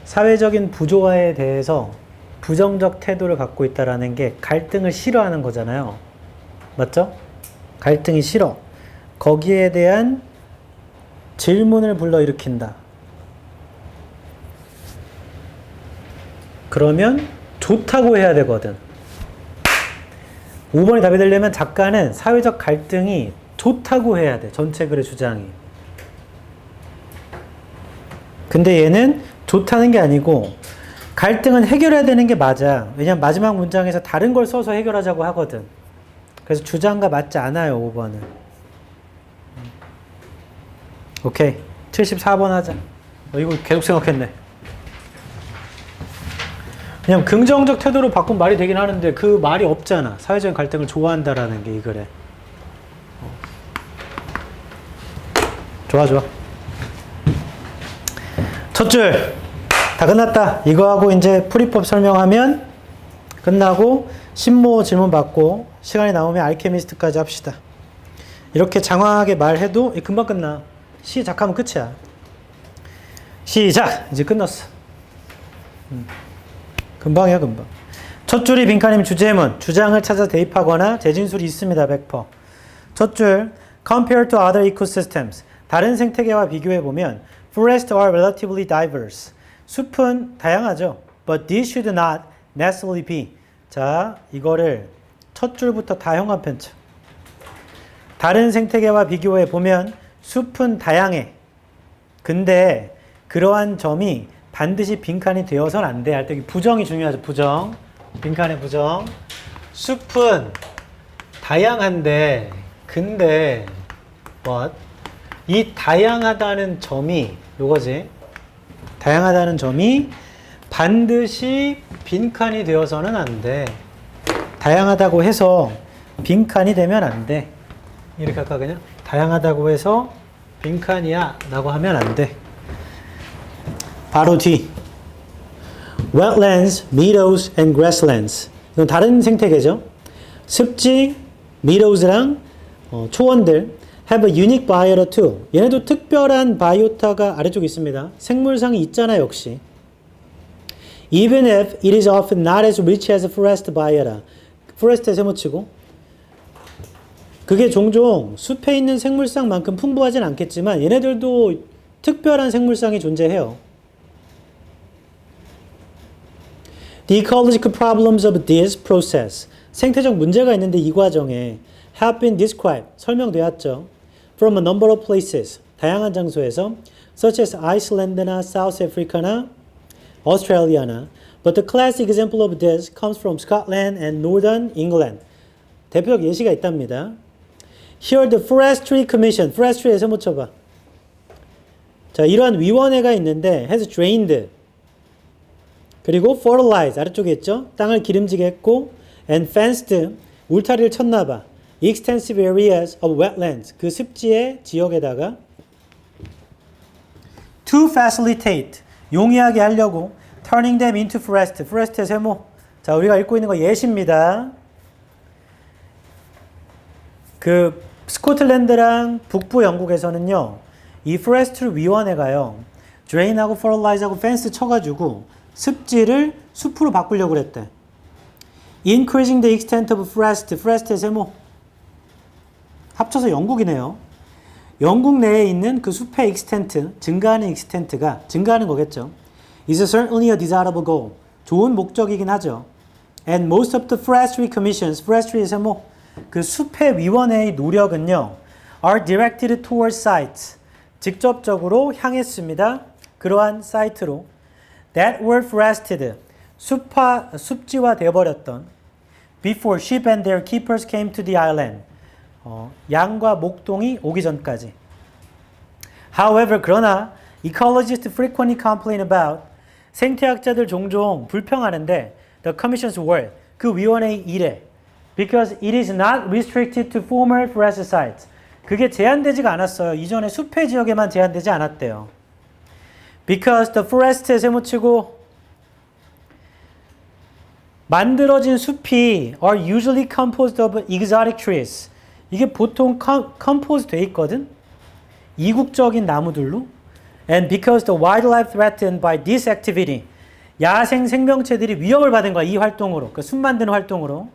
사회적인 부조화에 대해서 부정적 태도를 갖고 있다라는 게 갈등을 싫어하는 거잖아요. 맞죠? 갈등이 싫어. 거기에 대한 질문을 불러일으킨다. 그러면 좋다고 해야 되거든. 5번이 답이 되려면 작가는 사회적 갈등이 좋다고 해야 돼. 전체 글의 주장이. 근데 얘는 좋다는 게 아니고 갈등은 해결해야 되는 게 맞아. 왜냐면 마지막 문장에서 다른 걸 써서 해결하자고 하거든. 그래서 주장과 맞지 않아요. 5번은. 오케이. 74번 하자. 이거 계속 생각했네. 그냥 긍정적 태도로 바꾼 말이 되긴 하는데 그 말이 없잖아. 사회적인 갈등을 좋아한다라는 게 이 글에. 좋아. 첫 줄 다 끝났다. 이거하고 이제 풀이법 설명하면 끝나고 신모 질문 받고 시간이 나오면 알케미스트까지 합시다. 이렇게 장황하게 말해도 금방 끝나. 시작하면 끝이야. 시작! 이제 끝났어. 금방이야 금방. 첫 줄이 빈칸이면 주제문, 주장을 찾아 대입하거나 재진술이 있습니다. 100%. 첫 줄 Compared to other ecosystems, 다른 생태계와 비교해보면 Forests are relatively diverse. 숲은 다양하죠. But this should not necessarily be. 자, 이거를 첫 줄부터 다 형광 펜쳐. 다른 생태계와 비교해보면 숲은 다양해. 근데 그러한 점이 반드시 빈칸이 되어서는 안 돼. 할 때 부정이 중요하죠. 부정. 빈칸의 부정. 숲은 다양한데 근데 what? 이 다양하다는 점이 요거지. 다양하다는 점이 반드시 빈칸이 되어서는 안 돼. 다양하다고 해서 빈칸이 되면 안 돼. 이렇게 할까 그냥? 다양하다고 해서 빈칸이야 라고 하면 안 돼. 바로 뒤. Wetlands, meadows, and grasslands. 이건 다른 생태계죠. 습지, meadows랑 초원들 have a unique biota too. 얘네도 특별한 바이오타가 아래쪽에 있습니다. 생물상이 있잖아 역시. Even if it is often not as rich as forest biota. forest에 세모치고 그게 종종 숲에 있는 생물상만큼 풍부하진 않겠지만 얘네들도 특별한 생물상이 존재해요. The ecological problems of this process. 생태적 문제가 있는데 이 과정에 have been described. 설명되었죠. From a number of places. 다양한 장소에서 such as Iceland나 South Africa나 Australia나 But the classic example of this comes from Scotland and Northern England. 대표적 예시가 있답니다. Here the Forestry Commission. Forestry에서 못 쳐봐. 자, 이러한 위원회가 있는데 has drained. 그리고 fertilize 아래쪽에 있죠. 땅을 기름지게 했고 and fenced 울타리를 쳤나 봐. extensive areas of wetlands 그 습지의 지역에다가 to facilitate 용이하게 하려고 turning them into forest. forest의 세모. 자, 우리가 읽고 있는 거 예시입니다. 그 스코틀랜드랑 북부 영국에서는요. 이 포레스트 위원회가요. drain하고 fertilize하고 fence 쳐가지고 습지를 숲으로 바꾸려고 그랬대. increasing the extent of forest. forest의 세모. 합쳐서 영국이네요. 영국 내에 있는 그 숲의 extent, 증가하는 extent가 증가하는 거겠죠. is certainly a desirable goal. 좋은 목적이긴 하죠. And most of the forestry commissions, forestry에서 그 숲의 위원회의 노력은요, are directed towards sites. 직접적으로 향했습니다. 그러한 사이트로 that were forested. 습지화 되어버렸던 before sheep and their keepers came to the island. 양과 목동이 오기 전까지. However, 그러나 ecologists frequently complain about 생태학자들 종종 불평하는데 the commission's work, 그 위원회의 일에 because it is not restricted to former forest sites. 그게 제한되지가 않았어요. 이전에 숲의 지역에만 제한되지 않았대요. Because the forest에 세모치고 만들어진 숲이 are usually composed of exotic trees. 이게 보통 컴포즈 돼 있거든. 이국적인 나무들로. And because the wildlife threatened by this activity. 야생 생명체들이 위협을 받은 거야. 이 활동으로. 그 숲 만드는 활동으로.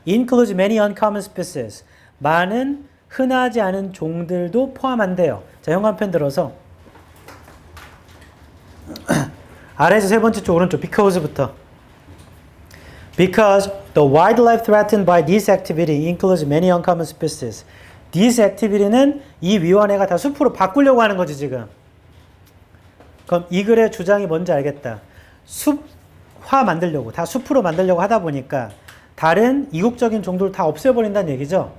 Includes many uncommon species. 많은 흔하지 않은 종들도 포함한대요. 자, 현관펜 들어서 아래에서 세 번째 쪽 오른쪽 because부터. Because the wildlife threatened by this activity includes many uncommon species. This activity는 이 위원회가 다 숲으로 바꾸려고 하는 거지 지금. 그럼 이 글의 주장이 뭔지 알겠다. 숲화 만들려고, 다 숲으로 만들려고 하다 보니까 다른 이국적인 종들을 다 없애버린다는 얘기죠.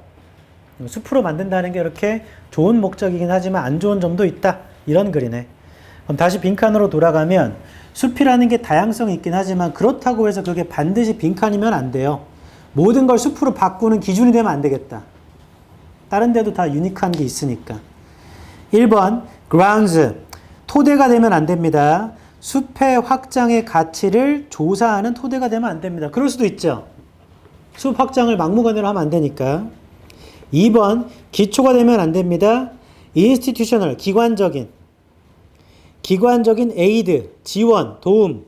숲으로 만든다는 게 이렇게 좋은 목적이긴 하지만 안 좋은 점도 있다. 이런 글이네. 그럼 다시 빈칸으로 돌아가면 숲이라는 게 다양성이 있긴 하지만 그렇다고 해서 그게 반드시 빈칸이면 안 돼요. 모든 걸 숲으로 바꾸는 기준이 되면 안 되겠다. 다른 데도 다 유니크한 게 있으니까. 1번 grounds 토대가 되면 안 됩니다. 숲의 확장의 가치를 조사하는 토대가 되면 안 됩니다. 그럴 수도 있죠. 숲 확장을 막무가내로 하면 안 되니까. 2번 기초가 되면 안 됩니다. institutional 기관적인 aid, 지원, 도움.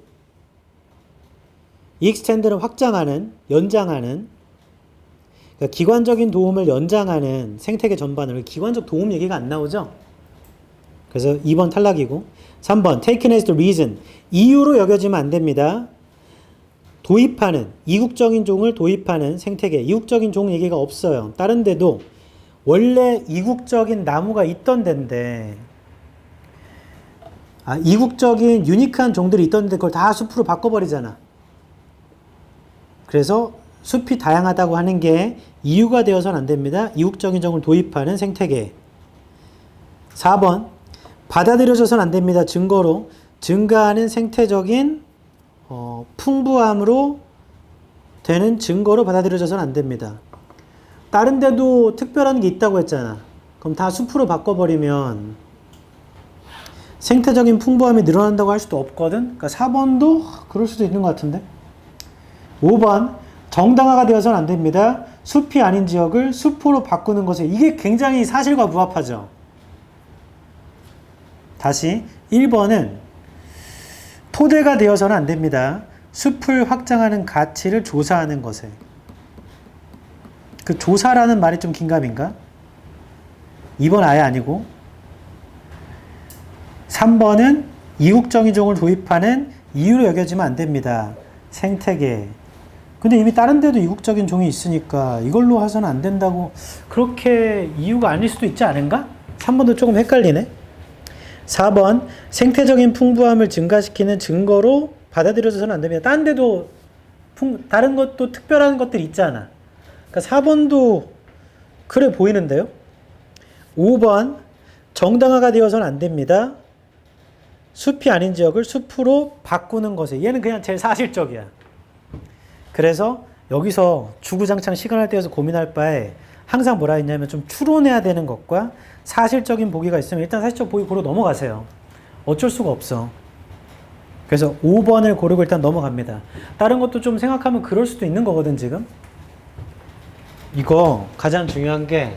extend는 확장하는, 연장하는. 그러니까 기관적인 도움을 연장하는 생태계 전반을 기관적 도움 얘기가 안 나오죠. 그래서 2번 탈락이고 3번 taken as the reason 이유로 여겨지면 안 됩니다. 도입하는 이국적인 종을 도입하는 생태계 이국적인 종 얘기가 없어요. 다른 데도 원래 이국적인 나무가 있던 데인데 이국적인 유니크한 종들이 있던 데 그걸 다 숲으로 바꿔버리잖아. 그래서 숲이 다양하다고 하는 게 이유가 되어서는 안 됩니다. 이국적인 종을 도입하는 생태계. 4번 받아들여져서는 안 됩니다. 증거로 증가하는 생태적인 풍부함으로 되는 증거로 받아들여져서는 안 됩니다. 다른 데도 특별한 게 있다고 했잖아. 그럼 다 숲으로 바꿔버리면 생태적인 풍부함이 늘어난다고 할 수도 없거든. 그러니까 4번도 그럴 수도 있는 것 같은데. 5번 정당화가 되어서는 안 됩니다. 숲이 아닌 지역을 숲으로 바꾸는 것에 이게 굉장히 사실과 부합하죠. 다시 1번은 토대가 되어서는 안 됩니다. 숲을 확장하는 가치를 조사하는 것에. 그 조사라는 말이 좀 긴가민가? 2번 아예 아니고 3번은 이국적인 종을 도입하는 이유로 여겨지면 안 됩니다. 생태계. 근데 이미 다른 데도 이국적인 종이 있으니까 이걸로 해서는 안 된다고 그렇게 이유가 아닐 수도 있지 않은가? 3번도 조금 헷갈리네. 4번 생태적인 풍부함을 증가시키는 증거로 받아들여져서는 안 됩니다. 다른 데도 다른 것도 특별한 것들이 있잖아. 그러니까 4번도 그래 보이는데요? 5번 정당화가 되어서는 안 됩니다. 숲이 아닌 지역을 숲으로 바꾸는 것에 얘는 그냥 제일 사실적이야. 그래서 여기서 주구장창 시간을 떼어서 고민할 바에 항상 뭐라 했냐면 좀 추론해야 되는 것과 사실적인 보기가 있으면 일단 사실적 보기 고르고 넘어가세요. 어쩔 수가 없어. 그래서 5번을 고르고 일단 넘어갑니다. 다른 것도 좀 생각하면 그럴 수도 있는 거거든 지금. 이거 가장 중요한 게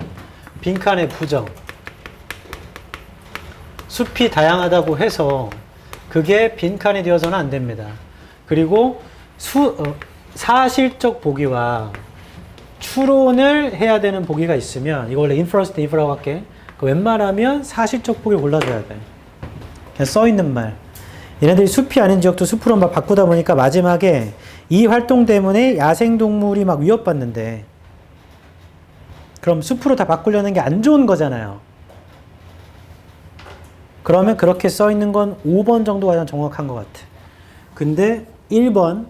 빈칸의 부정. 숲이 다양하다고 해서 그게 빈칸이 되어서는 안 됩니다. 그리고 사실적 보기와 추론을 해야 되는 보기가 있으면 이거 원래 inference 대 infer라고 할게. 웬만하면 사실적 보기 골라줘야 돼. 그냥 써있는 말. 얘네들이 숲이 아닌 지역도 숲으로 막 바꾸다 보니까 마지막에 이 활동 때문에 야생동물이 막 위협받는데 그럼 숲으로 다 바꾸려는 게 안 좋은 거잖아요. 그러면 그렇게 써있는 건 5번 정도가 가장 정확한 것 같아. 근데 1번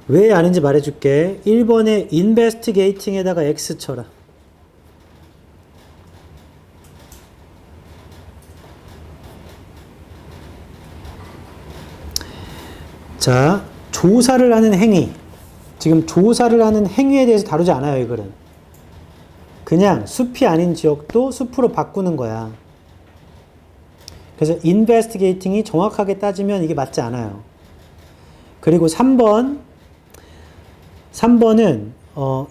왜 아닌지 말해줄게. 1번에 investigating에다가 X 쳐라. 자, 조사를 하는 행위. 지금 조사를 하는 행위에 대해서 다루지 않아요, 이거는. 그냥 숲이 아닌 지역도 숲으로 바꾸는 거야. 그래서 investigating이 정확하게 따지면 이게 맞지 않아요. 그리고 3번은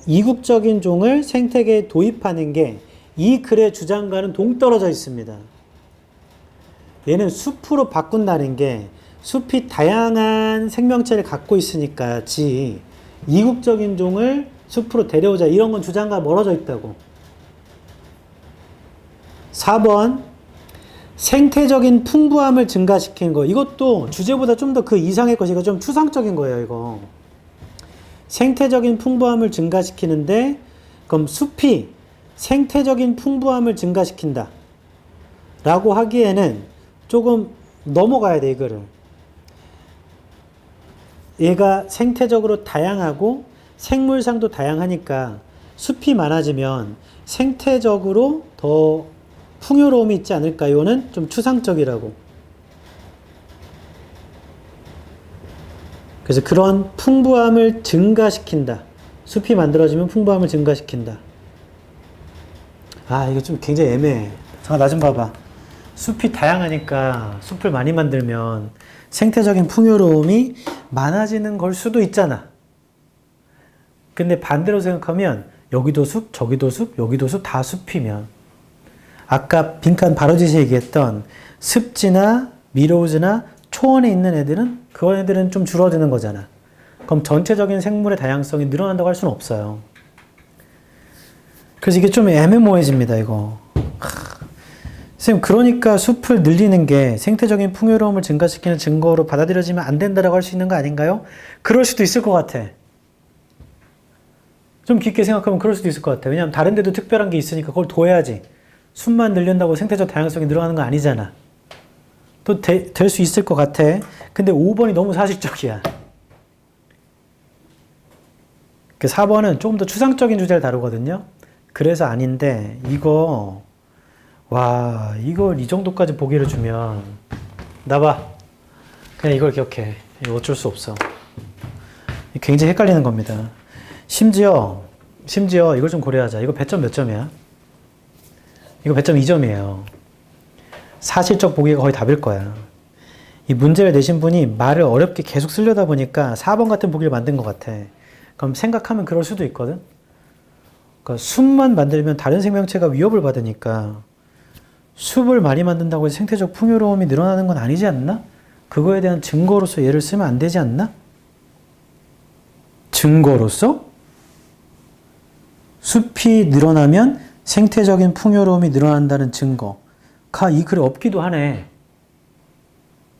이국적인 종을 생태계에 도입하는 게 이 글의 주장과는 동떨어져 있습니다. 얘는 숲으로 바꾼다는 게 숲이 다양한 생명체를 갖고 있으니까지 이국적인 종을 숲으로 데려오자 이런 건 주장과 멀어져 있다고. 4번 생태적인 풍부함을 증가시키는 거. 이것도 주제보다 좀 더 그 이상의 것이 이거 좀 추상적인 거예요, 이거. 생태적인 풍부함을 증가시키는데 그럼 숲이 생태적인 풍부함을 증가시킨다 라고 하기에는 조금 넘어가야 돼, 이거를. 얘가 생태적으로 다양하고 생물상도 다양하니까 숲이 많아지면 생태적으로 더 풍요로움이 있지 않을까요는 좀 추상적이라고. 그래서 그런 풍부함을 증가시킨다. 숲이 만들어지면 풍부함을 증가시킨다. 아, 이거 좀 굉장히 애매해. 잠깐 나 좀 봐봐. 숲이 다양하니까 숲을 많이 만들면 생태적인 풍요로움이 많아지는 걸 수도 있잖아. 근데 반대로 생각하면 여기도 숲, 저기도 숲, 여기도 숲, 다 숲이면 아까 빈칸 바로짓이 얘기했던 습지나 미로우즈나 초원에 있는 애들은 그 애들은 좀 줄어드는 거잖아. 그럼 전체적인 생물의 다양성이 늘어난다고 할 수는 없어요. 그래서 이게 좀 애매모호해집니다, 이거. 선생님, 그러니까 숲을 늘리는 게 생태적인 풍요로움을 증가시키는 증거로 받아들여지면 안 된다라고 할 수 있는 거 아닌가요? 그럴 수도 있을 것 같아. 좀 깊게 생각하면 그럴 수도 있을 것 같아. 왜냐하면 다른 데도 특별한 게 있으니까 그걸 둬야지. 숲만 늘린다고 생태적 다양성이 늘어나는 거 아니잖아. 또 될 수 있을 것 같아. 근데 5번이 너무 사실적이야. 그 4번은 조금 더 추상적인 주제를 다루거든요. 그래서 아닌데 이거 이걸 이 정도까지 보기를 주면 나봐. 그냥 이걸 기억해. 이거 어쩔 수 없어. 굉장히 헷갈리는 겁니다. 심지어 이걸 좀 고려하자. 이거 배점 몇 점이야? 이거 배점 2점이에요. 사실적 보기가 거의 답일 거야. 이 문제를 내신 분이 말을 어렵게 계속 쓰려다 보니까 4번 같은 보기를 만든 것 같아. 그럼 생각하면 그럴 수도 있거든. 그러니까 숲만 만들면 다른 생명체가 위협을 받으니까 숲을 많이 만든다고 해서 생태적 풍요로움이 늘어나는 건 아니지 않나? 그거에 대한 증거로서 얘를 쓰면 안 되지 않나? 증거로서? 숲이 늘어나면 생태적인 풍요로움이 늘어난다는 증거가 이 글에 없기도 하네.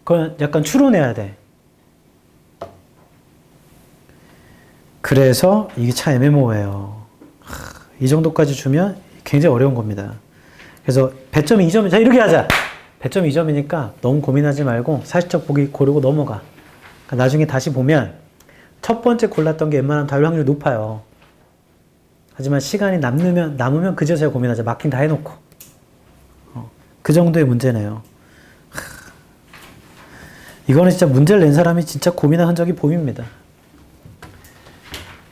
그건 약간 추론해야 돼. 그래서 이게 참 애매모호해요. 이 정도까지 주면 굉장히 어려운 겁니다. 그래서 배점이 2점, 자, 이렇게 하자. 배점이 2점이니까 너무 고민하지 말고 사실적 보기 고르고 넘어가. 그러니까 나중에 다시 보면 첫 번째 골랐던 게 웬만하면 답일 확률이 높아요. 하지만 시간이 남으면 그제서야 고민하자. 마킹 다 해놓고. 그 정도의 문제네요. 이거는 진짜 문제를 낸 사람이 진짜 고민한 흔적이 보입니다.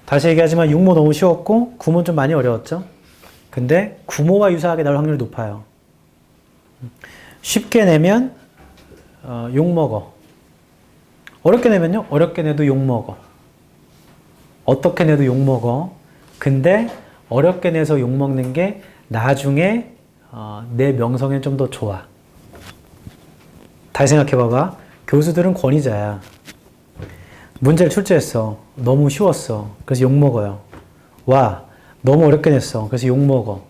다시 얘기하지만 6모 너무 쉬웠고 9모는 좀 많이 어려웠죠. 근데 9모와 유사하게 나올 확률이 높아요. 쉽게 내면 욕먹어. 어렵게 내면요? 어렵게 내도 욕먹어. 어떻게 내도 욕먹어. 근데 어렵게 내서 욕먹는 게 나중에 내 명성에 좀 더 좋아. 다시 생각해봐봐. 교수들은 권위자야. 문제를 출제했어. 너무 쉬웠어. 그래서 욕먹어요. 와, 너무 어렵게 냈어. 그래서 욕먹어.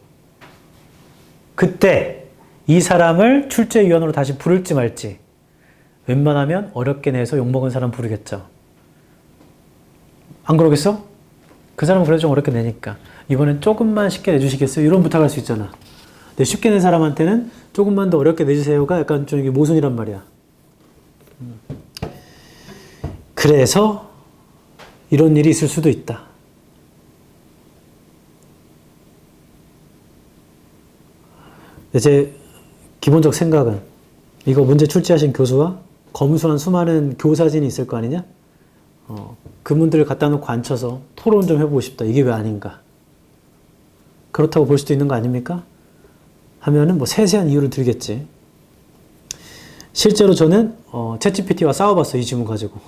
그때 이 사람을 출제위원으로 다시 부를지 말지. 웬만하면 어렵게 내서 욕먹은 사람 부르겠죠. 안 그러겠어? 그 사람은 그래도 좀 어렵게 내니까. 이번엔 조금만 쉽게 내주시겠어요? 이런 부탁할 수 있잖아. 근데 쉽게 낸 사람한테는 조금만 더 어렵게 내주세요가 약간 좀 이게 모순이란 말이야. 그래서 이런 일이 있을 수도 있다. 제 기본적 생각은 이거 문제 출제하신 교수와 검수한 수많은 교사진이 있을 거 아니냐? 그분들을 갖다 놓고 앉혀서 토론 좀 해보고 싶다. 이게 왜 아닌가? 그렇다고 볼 수도 있는 거 아닙니까? 하면은 뭐 세세한 이유를 들겠지. 실제로 저는 챗GPT와 싸워봤어요. 이 질문 가지고.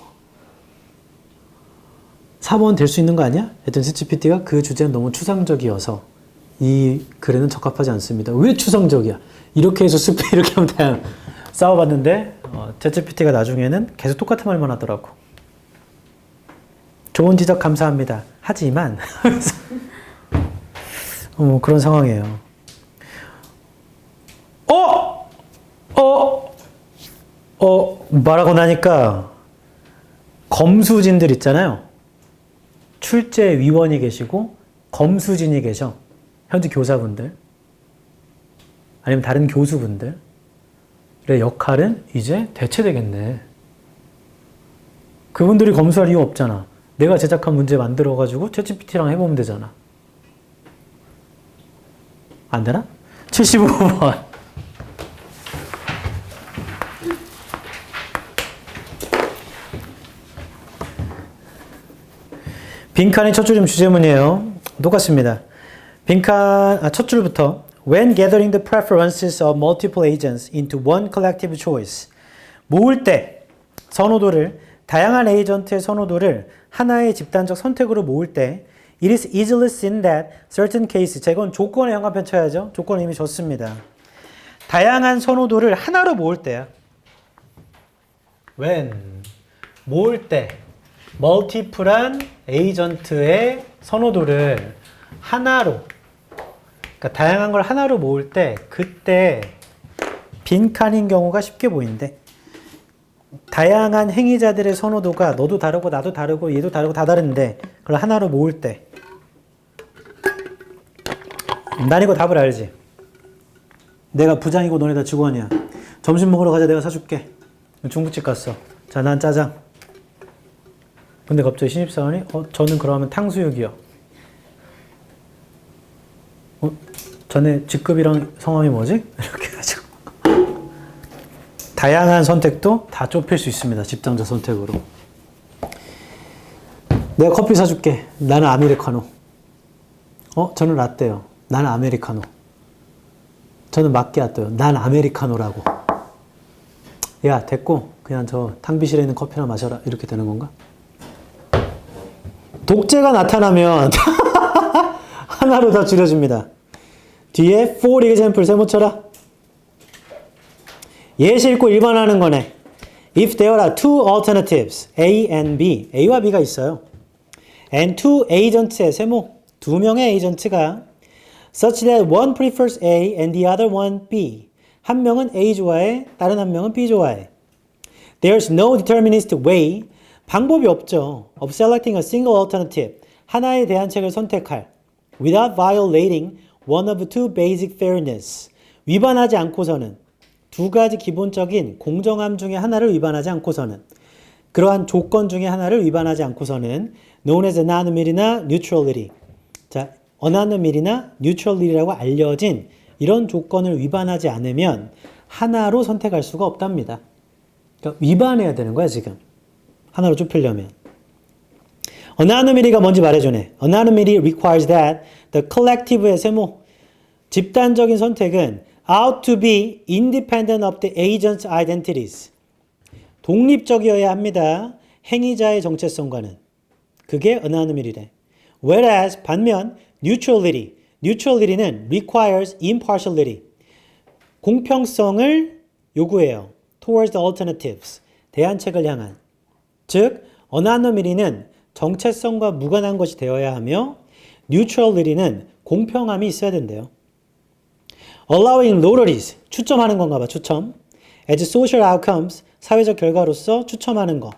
사본 될 수 있는 거 아니야? 하여튼 챗GPT가 그 주제는 너무 추상적이어서 이 글에는 적합하지 않습니다. 왜 추상적이야? 이렇게 해서 숲에 이렇게 하면 다양 싸워봤는데 챗GPT가 나중에는 계속 똑같은 말만 하더라고. 좋은 지적 감사합니다. 하지만 그런 상황이에요. 말하고 나니까 검수진들 있잖아요. 출제위원이 계시고 검수진이 계셔. 현재 교사분들 아니면 다른 교수분들의 역할은 이제 대체되겠네. 그분들이 검수할 이유 없잖아. 내가 제작한 문제 만들어가지고 챗GPT랑 해보면 되잖아. 안 되나? 75번. 빈칸이 첫 줄이면 주제문이에요. 똑같습니다. 첫 줄부터 When gathering the preferences of multiple agents into one collective choice. 모을 때 선호도를 다양한 에이전트의 선호도를 하나의 집단적 선택으로 모을 때 It is easily seen that certain cases. 자, 이건 조건에 현관편 쳐야죠. 조건은 이미 줬습니다. 다양한 선호도를 하나로 모을 때야. When 모을 때 멀티플한 에이전트의 선호도를 하나로, 그러니까 다양한 걸 하나로 모을 때 그때 빈칸인 경우가 쉽게 보이는데 다양한 행위자들의 선호도가 너도 다르고 나도 다르고 얘도 다르고 다 다른데 그걸 하나로 모을 때 난 이거 답을 알지. 내가 부장이고 너네 다 직원이야. 점심 먹으러 가자. 내가 사줄게. 중국집 갔어. 자, 난 짜장. 근데 갑자기 신입사원이 저는 그러면 탕수육이요. 전에 직급이랑 성함이 뭐지? 이렇게 해가지고 다양한 선택도 다 좁힐 수 있습니다. 집단적 선택으로. 내가 커피 사줄게. 나는 아메리카노. 저는 라떼요. 나는 아메리카노. 저는 마끼아또요. 난 아메리카노라고. 야, 됐고 그냥 저 탕비실에 있는 커피나 마셔라. 이렇게 되는 건가? 독재가 나타나면 하나로 다 줄여줍니다. 뒤에 for example 세모 쳐라. 예시 읽고 일반화하는 거네. If there are two alternatives, A and B, A와 B가 있어요. And two agents의 세모, 두 명의 에이전트가 such that one prefers A and the other one B. 한 명은 A 좋아해, 다른 한 명은 B 좋아해. There's no deterministic way. 방법이 없죠. Of selecting a single alternative. 하나의 대안책을 선택할. Without violating one of two basic fairness. 위반하지 않고서는 두 가지 기본적인 공정함 중에 하나를 위반하지 않고서는 그러한 조건 중에 하나를 위반하지 않고서는 known as anonymity, neutrality. 자, 어나노밀이나 뉴트럴리라고 알려진 이런 조건을 위반하지 않으면 하나로 선택할 수가 없답니다. 그러니까 위반해야 되는 거야, 지금. 하나로 좁히려면. 어나노밀이가 뭔지 말해주네. 어나노밀이 requires that the collective의 세모, 집단적인 선택은 ought to be independent of the agent's identities. 독립적이어야 합니다. 행위자의 정체성과는. 그게 어나노밀이래. Whereas 반면 neutrality는 requires impartiality. 공평성을 요구해요. Towards the alternatives. 대안책을 향한. 즉, 어나노밀이는 정체성과 무관한 것이 되어야 하며 neutrality는 공평함이 있어야 된대요. Allowing lotteries. 추첨하는 건가 봐. 추첨. As social outcomes. 사회적 결과로서 추첨하는 거.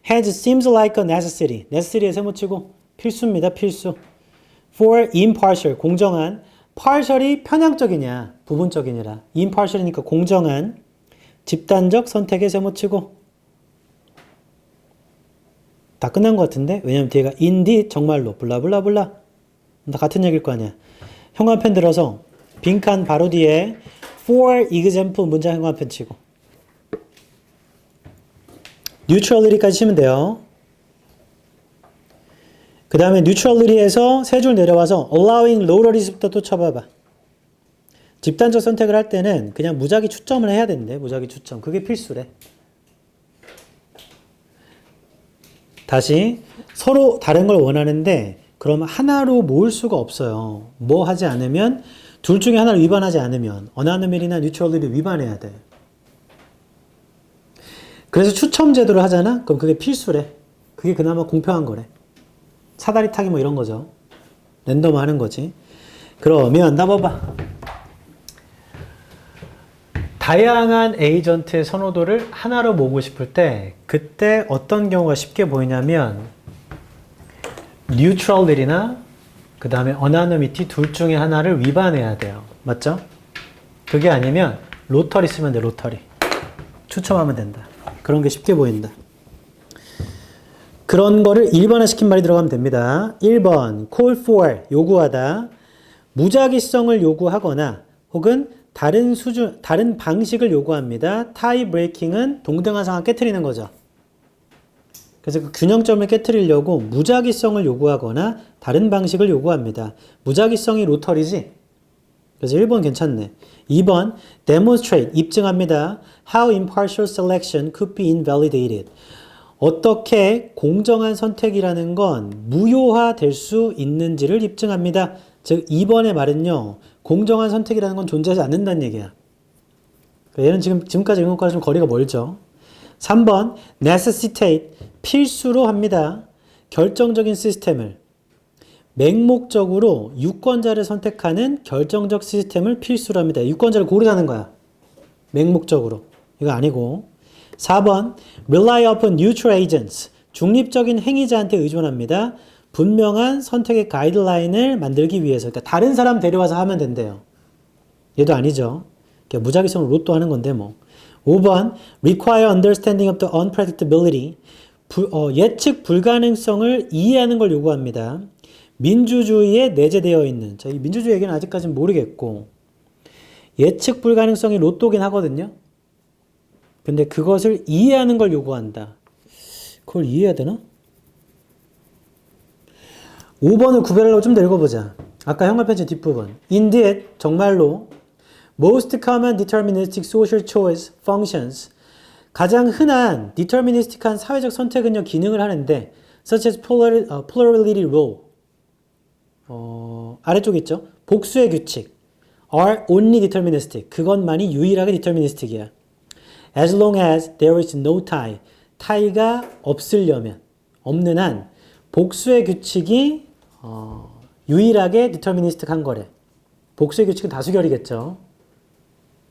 Hence seems like a necessity. necessity에 세모치고 필수입니다. 필수. For impartial. 공정한. partial이 편향적이냐 부분적이니라. impartial이니까 공정한 집단적 선택에 세모치고. 다 끝난 것 같은데? 왜냐면 뒤에가 indeed 정말로 블라블라블라 다 같은 얘기일 거 아니야. 형광펜 들어서 빈칸 바로 뒤에 for example 문장 형광펜 치고 neutrality까지 치면 돼요. 그 다음에 neutrality에서 세 줄 내려와서 allowing lotteries부터 또 쳐봐봐. 집단적 선택을 할 때는 그냥 무작위 추첨을 해야 된대. 무작위 추첨. 그게 필수래. 다시 서로 다른 걸 원하는데 그러면 하나로 모을 수가 없어요. 뭐 하지 않으면 둘 중에 하나를 위반하지 않으면 어나노밀이나 뉴트럴리를 위반해야 돼. 그래서 추첨 제도를 하잖아? 그럼 그게 필수래. 그게 그나마 공평한 거래. 사다리 타기 뭐 이런 거죠. 랜덤 하는 거지. 그러면 나 봐봐. 다양한 에이전트의 선호도를 하나로 모으고 싶을 때 그때 어떤 경우가 쉽게 보이냐면 뉴트럴리나 그 다음에 어나노미티 둘 중에 하나를 위반해야 돼요. 맞죠? 그게 아니면 로터리 쓰면 돼. 로터리. 추첨하면 된다. 그런 게 쉽게 보인다. 그런 거를 1번에 시킨 말이 들어가면 됩니다. 1번 call for 요구하다. 무작위성을 요구하거나 혹은 다른 방식을 요구합니다. 타이 브레이킹은 동등한 상황 깨트리는 거죠. 그래서 그 균형점을 깨트리려고 무작위성을 요구하거나 다른 방식을 요구합니다. 무작위성이 로터리지? 그래서 1번 괜찮네. 2번 demonstrate 입증합니다. How impartial selection could be invalidated. 어떻게 공정한 선택이라는 건 무효화될 수 있는지를 입증합니다. 즉 2번의 말은요. 공정한 선택이라는 건 존재하지 않는다는 얘기야. 얘는 지금까지 읽은 것과는 좀 거리가 멀죠. 3번 necessitate 필수로 합니다. 결정적인 시스템을 맹목적으로 유권자를 선택하는 결정적 시스템을 필수로 합니다. 유권자를 고르자는 거야. 맹목적으로. 이거 아니고. 4번 rely upon neutral agents 중립적인 행위자한테 의존합니다. 분명한 선택의 가이드라인을 만들기 위해서. 그러니까 다른 사람 데려와서 하면 된대요. 얘도 아니죠. 그러니까 무작위성으로 로또 하는 건데 뭐. 5번 require understanding of the unpredictability 예측 불가능성을 이해하는 걸 요구합니다. 민주주의에 내재되어 있는 이 민주주의 얘기는 아직까지는 모르겠고 예측 불가능성이 로또긴 하거든요. 근데 그것을 이해하는 걸 요구한다. 그걸 이해해야 되나? 5번을 구별하려고 좀 더 읽어보자. 아까 형광펜치 뒷부분. Indeed, 정말로 most common deterministic social choice functions 가장 흔한 deterministic한 사회적 선택은요 기능을 하는데 such as plurality rule 아래쪽에 있죠. 복수의 규칙 are only deterministic 그것만이 유일하게 deterministic이야. As long as there is no tie tie가 없으려면 없는 한 복수의 규칙이 유일하게 deterministic한 거래. 복수의 규칙은 다수결이겠죠.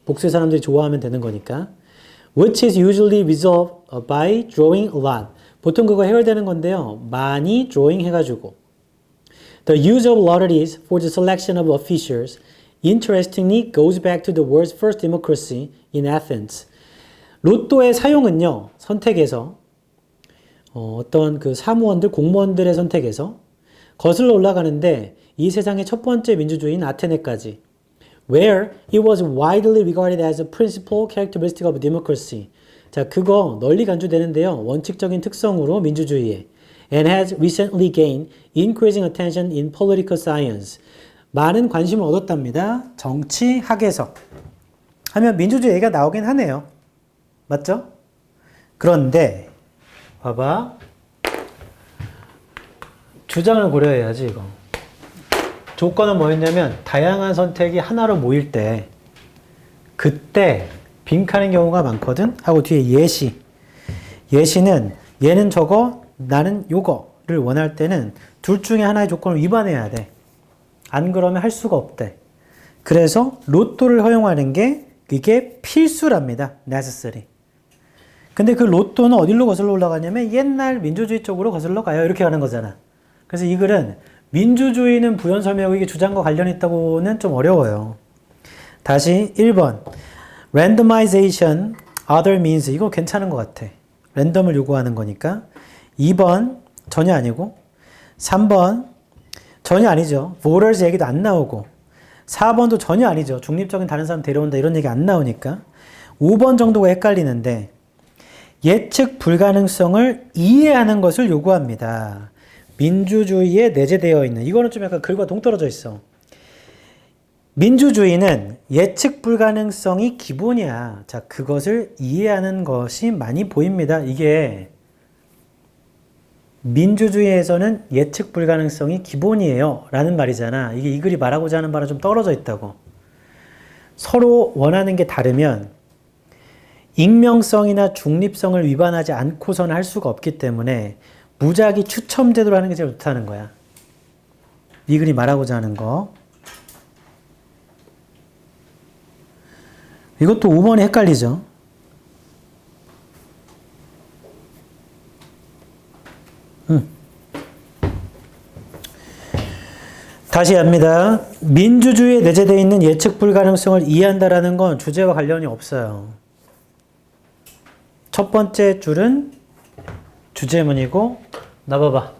복수의 사람들이 좋아하면 되는 거니까. Which is usually resolved by drawing a lot. 보통 그거 해결되는 건데요. 많이 drawing 해가지고. The use of lotteries for the selection of officials interestingly goes back to the world's first democracy in Athens. 로또의 사용은요. 선택에서 어떤 그 사무원들, 공무원들의 선택에서 거슬러 올라가는데 이 세상의 첫 번째 민주주의인 아테네까지. Where it was widely regarded as a principal characteristic of democracy. 자, 그거 널리 간주되는데요. 원칙적인 특성으로 민주주의에. And has recently gained increasing attention in political science. 많은 관심을 얻었답니다. 정치학에서. 하면 민주주의 얘기가 나오긴 하네요. 맞죠? 그런데 봐봐. 주장을 고려해야지 이거. 조건은 뭐였냐면 다양한 선택이 하나로 모일 때 그때 빈칸인 경우가 많거든? 하고 뒤에 예시. 예시는 얘는 저거 나는 요거를 원할 때는 둘 중에 하나의 조건을 위반해야 돼. 안 그러면 할 수가 없대. 그래서 로또를 허용하는 게 이게 필수랍니다. necessary. 근데 그 로또는 어디로 거슬러 올라가냐면 옛날 민주주의 쪽으로 거슬러 가요. 이렇게 가는 거잖아. 그래서 이 글은 민주주의는 부연 설명하고 이게 주장과 관련이 있다고는 좀 어려워요. 다시 1번. randomization, other means. 이거 괜찮은 것 같아. 랜덤을 요구하는 거니까. 2번 전혀 아니고. 3번 전혀 아니죠. voters 얘기도 안 나오고. 4번도 전혀 아니죠. 중립적인 다른 사람 데려온다 이런 얘기 안 나오니까. 5번 정도가 헷갈리는데 예측 불가능성을 이해하는 것을 요구합니다. 민주주의에 내재되어 있는 이거는 좀 약간 글과 동떨어져 있어. 민주주의는 예측 불가능성이 기본이야. 자, 그것을 이해하는 것이 많이 보입니다. 이게 민주주의에서는 예측 불가능성이 기본이에요 라는 말이잖아. 이게 이 글이 말하고자 하는 바랑 좀 떨어져 있다고. 서로 원하는 게 다르면 익명성이나 중립성을 위반하지 않고서는 할 수가 없기 때문에 무작위 추첨 제도로 하는 게 제일 좋다는 거야. 이 글이 말하고자 하는 거. 이것도 5번이 헷갈리죠. 다시 합니다. 민주주의에 내재되어 있는 예측 불가능성을 이해한다라는 건 주제와 관련이 없어요. 첫 번째 줄은 주제문이고, 나봐봐.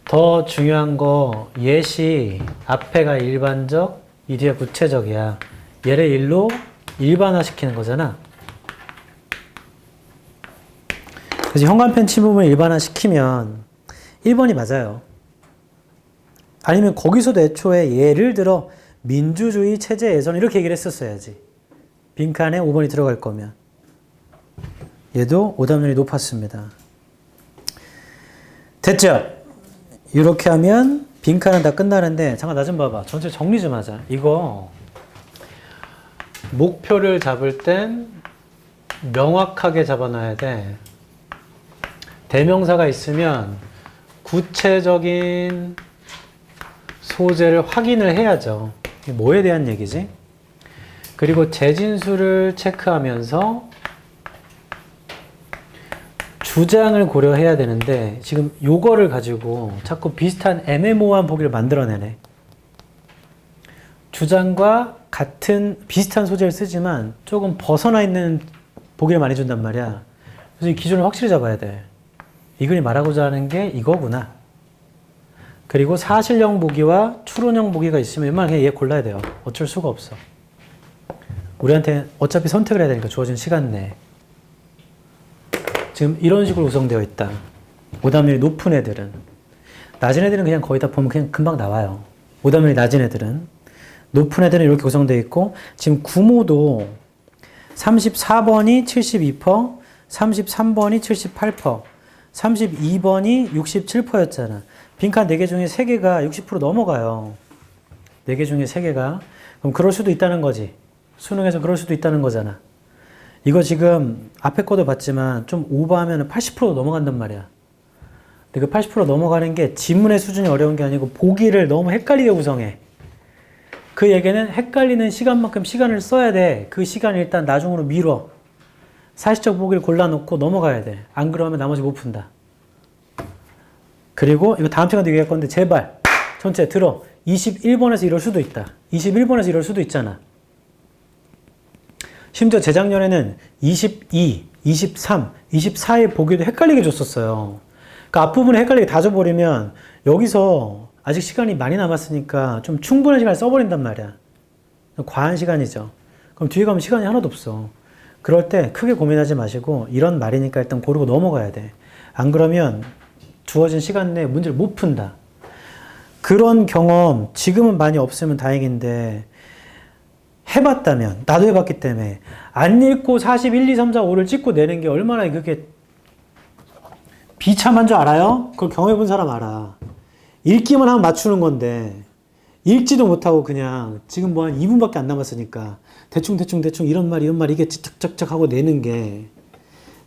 더 중요한 거, 예시, 앞에가 일반적, 이 뒤에 구체적이야. 얘를 일로 일반화시키는 거잖아. 그래서 현관펜 침범을 일반화시키면 1번이 맞아요. 아니면 거기서도 애초에 예를 들어 민주주의 체제에서는 이렇게 얘기를 했었어야지. 빈칸에 5번이 들어갈 거면. 얘도 오답률이 높았습니다. 됐죠? 이렇게 하면 빈칸은 다 끝나는데 잠깐 나 좀 봐봐. 전체 정리 좀 하자. 이거 목표를 잡을 땐 명확하게 잡아놔야 돼. 대명사가 있으면 구체적인 소재를 확인을 해야죠. 이게 뭐에 대한 얘기지? 그리고 재진수를 체크하면서 주장을 고려해야 되는데 지금 요거를 가지고 자꾸 비슷한 애매모호한 보기를 만들어내네. 주장과 같은 비슷한 소재를 쓰지만 조금 벗어나 있는 보기를 많이 준단 말이야. 그래서 이 기준을 확실히 잡아야 돼. 이 글이 말하고자 하는 게 이거구나. 그리고 사실형 보기와 추론형 보기가 있으면 웬만하면 그냥 얘 골라야 돼요. 어쩔 수가 없어. 우리한테 어차피 선택을 해야 되니까 주어진 시간 내에. 지금 이런 식으로 구성되어 있다. 오답률이 높은 애들은. 낮은 애들은 그냥 거의 다 보면 그냥 금방 나와요. 오답률이 낮은 애들은. 높은 애들은 이렇게 구성되어 있고 지금 구모도 34번이 72%, 33번이 78%, 32번이 67%였잖아. 빈칸 4개 중에 3개가 60% 넘어가요. 4개 중에 3개가. 그럼 그럴 수도 있다는 거지. 수능에서 그럴 수도 있다는 거잖아. 이거 지금 앞에 거도 봤지만 좀 오버하면 80% 넘어간단 말이야. 근데 그 80% 넘어가는 게 지문의 수준이 어려운 게 아니고 보기를 너무 헷갈리게 구성해. 그 얘기는 헷갈리는 시간만큼 시간을 써야 돼. 그 시간을 일단 나중으로 미뤄. 사실적 보기를 골라놓고 넘어가야 돼. 안 그러면 나머지 못 푼다. 그리고 이거 다음 시간도 얘기할 건데 제발 전체 들어. 21번에서 이럴 수도 있다. 21번에서 이럴 수도 있잖아. 심지어 재작년에는 22, 23, 24의 보기도 헷갈리게 줬었어요. 그러니까 앞부분에 헷갈리게 다 줘버리면 여기서 아직 시간이 많이 남았으니까 좀 충분한 시간을 써버린단 말이야. 과한 시간이죠. 그럼 뒤에 가면 시간이 하나도 없어. 그럴 때 크게 고민하지 마시고 이런 말이니까 일단 고르고 넘어가야 돼. 안 그러면 주어진 시간 내에 문제를 못 푼다. 그런 경험 지금은 많이 없으면 다행인데 해봤다면, 나도 해봤기 때문에 안 읽고 41, 2, 3, 4, 5를 찍고 내는 게 얼마나 그게 비참한 줄 알아요? 그걸 경험해본 사람 알아. 읽기만 하면 맞추는 건데 읽지도 못하고 그냥 지금 뭐 한 2분밖에 안 남았으니까 대충 이런 말 이게 짝짝짝 하고 내는 게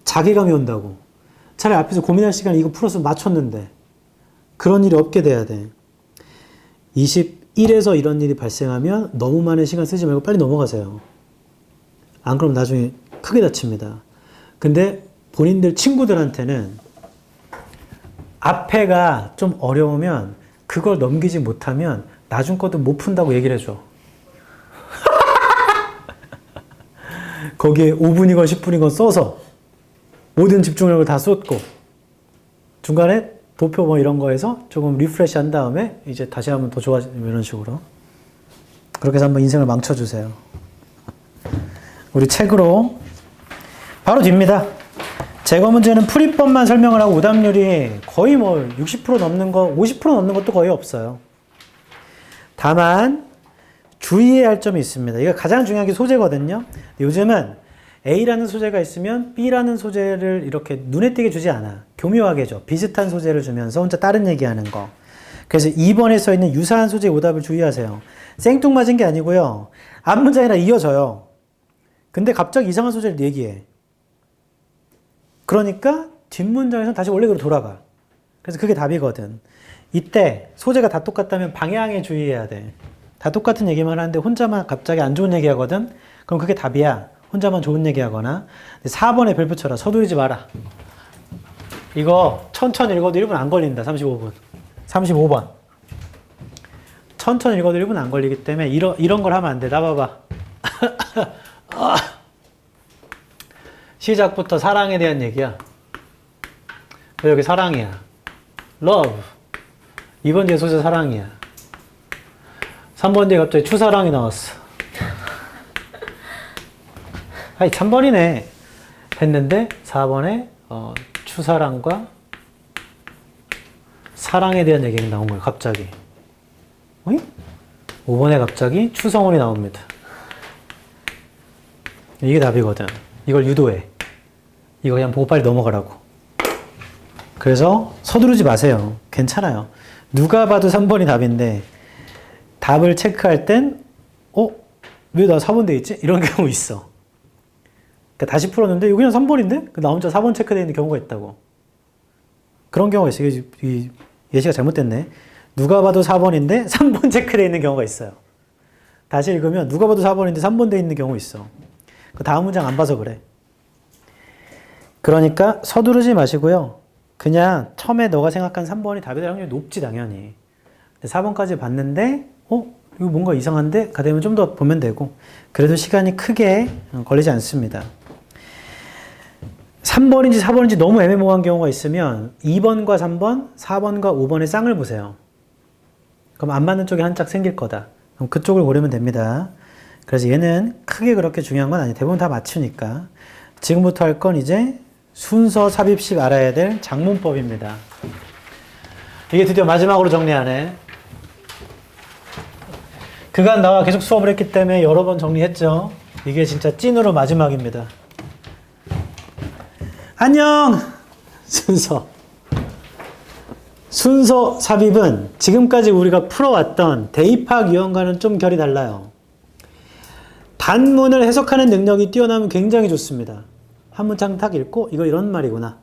자괴감이 온다고. 차라리 앞에서 고민할 시간에 이거 풀어서 맞췄는데 그런 일이 없게 돼야 돼. 21에서 이런 일이 발생하면 너무 많은 시간 쓰지 말고 빨리 넘어가세요. 안 그러면 나중에 크게 다칩니다. 근데 본인들 친구들한테는 앞에가 좀 어려우면 그걸 넘기지 못하면 나중 것도 못 푼다고 얘기를 해줘. 거기에 5분이건 10분이건 써서 모든 집중력을 다 쏟고 중간에 도표 뭐 이런 거에서 조금 리프레시 한 다음에 이제 다시 한번 더 좋아지는 이런 식으로 그렇게 해서 한번 인생을 망쳐주세요. 우리 책으로 바로 뒤입니다. 제거 문제는 풀이법만 설명을 하고 오답률이 거의 뭐 60% 넘는 거, 50% 넘는 것도 거의 없어요. 다만 주의해야 할 점이 있습니다. 이거 가장 중요한 게 소재거든요. 요즘은 A라는 소재가 있으면 B라는 소재를 이렇게 눈에 띄게 주지 않아. 교묘하게 줘. 비슷한 소재를 주면서 혼자 다른 얘기하는 거. 그래서 2번에 써 있는 유사한 소재의 오답을 주의하세요. 생뚱맞은 게 아니고요. 앞문장이랑 이어져요. 근데 갑자기 이상한 소재를 얘기해. 그러니까 뒷문장에서 다시 원래대로 돌아가. 그래서 그게 답이거든. 이때 소재가 다 똑같다면 방향에 주의해야 돼. 다 똑같은 얘기만 하는데 혼자만 갑자기 안 좋은 얘기 하거든? 그럼 그게 답이야. 혼자만 좋은 얘기 하거나. 4번에 별 붙여라. 서두르지 마라. 이거 천천히 읽어도 1분 안 걸린다. 35분. 35번. 천천히 읽어도 1분 안 걸리기 때문에 이런 걸 하면 안 돼. 나 봐봐. 시작부터 사랑에 대한 얘기야. 여기 사랑이야. love. 2번 뒤에 소재 사랑이야. 3번 뒤에 갑자기 추사랑이 나왔어. 아니 3번이네 했는데 4번에 추사랑과 사랑에 대한 얘기가 나온 거예요. 갑자기. 5번에 갑자기 추성훈이 나옵니다. 이게 답이거든. 이걸 유도해. 이거 그냥 보고 빨리 넘어가라고. 그래서 서두르지 마세요. 괜찮아요. 누가 봐도 3번이 답인데 답을 체크할 땐 왜 나 4번 돼 있지? 이런 경우 있어. 그러니까 다시 풀었는데 이거 그냥 3번인데? 나 혼자 4번 체크되어 있는 경우가 있다고. 그런 경우가 있어요. 이 예시가 잘못됐네. 누가 봐도 4번인데 3번 체크되어 있는 경우가 있어요. 다시 읽으면 누가 봐도 4번인데 3번 되어 있는 경우 있어. 그 다음 문장 안 봐서 그래. 그러니까 서두르지 마시고요. 그냥 처음에 너가 생각한 3번이 답이 될 확률이 높지 당연히. 4번까지 봤는데 이거 뭔가 이상한데? 가 되면 좀 더 보면 되고 그래도 시간이 크게 걸리지 않습니다. 3번인지 4번인지 너무 애매모호한 경우가 있으면 2번과 3번, 4번과 5번의 쌍을 보세요. 그럼 안 맞는 쪽이 한 짝 생길 거다. 그럼 그쪽을 고르면 됩니다. 그래서 얘는 크게 그렇게 중요한 건 아니에요. 대부분 다 맞추니까. 지금부터 할 건 이제 순서 삽입식 알아야 될 작문법입니다. 이게 드디어 마지막으로 정리하네. 그간 나와 계속 수업을 했기 때문에 여러 번 정리했죠. 이게 진짜 찐으로 마지막입니다. 안녕! 순서 삽입은 지금까지 우리가 풀어왔던 대입학 유형과는 좀 결이 달라요. 단문을 해석하는 능력이 뛰어나면 굉장히 좋습니다. 한 문장 딱 읽고 이거 이런 말이구나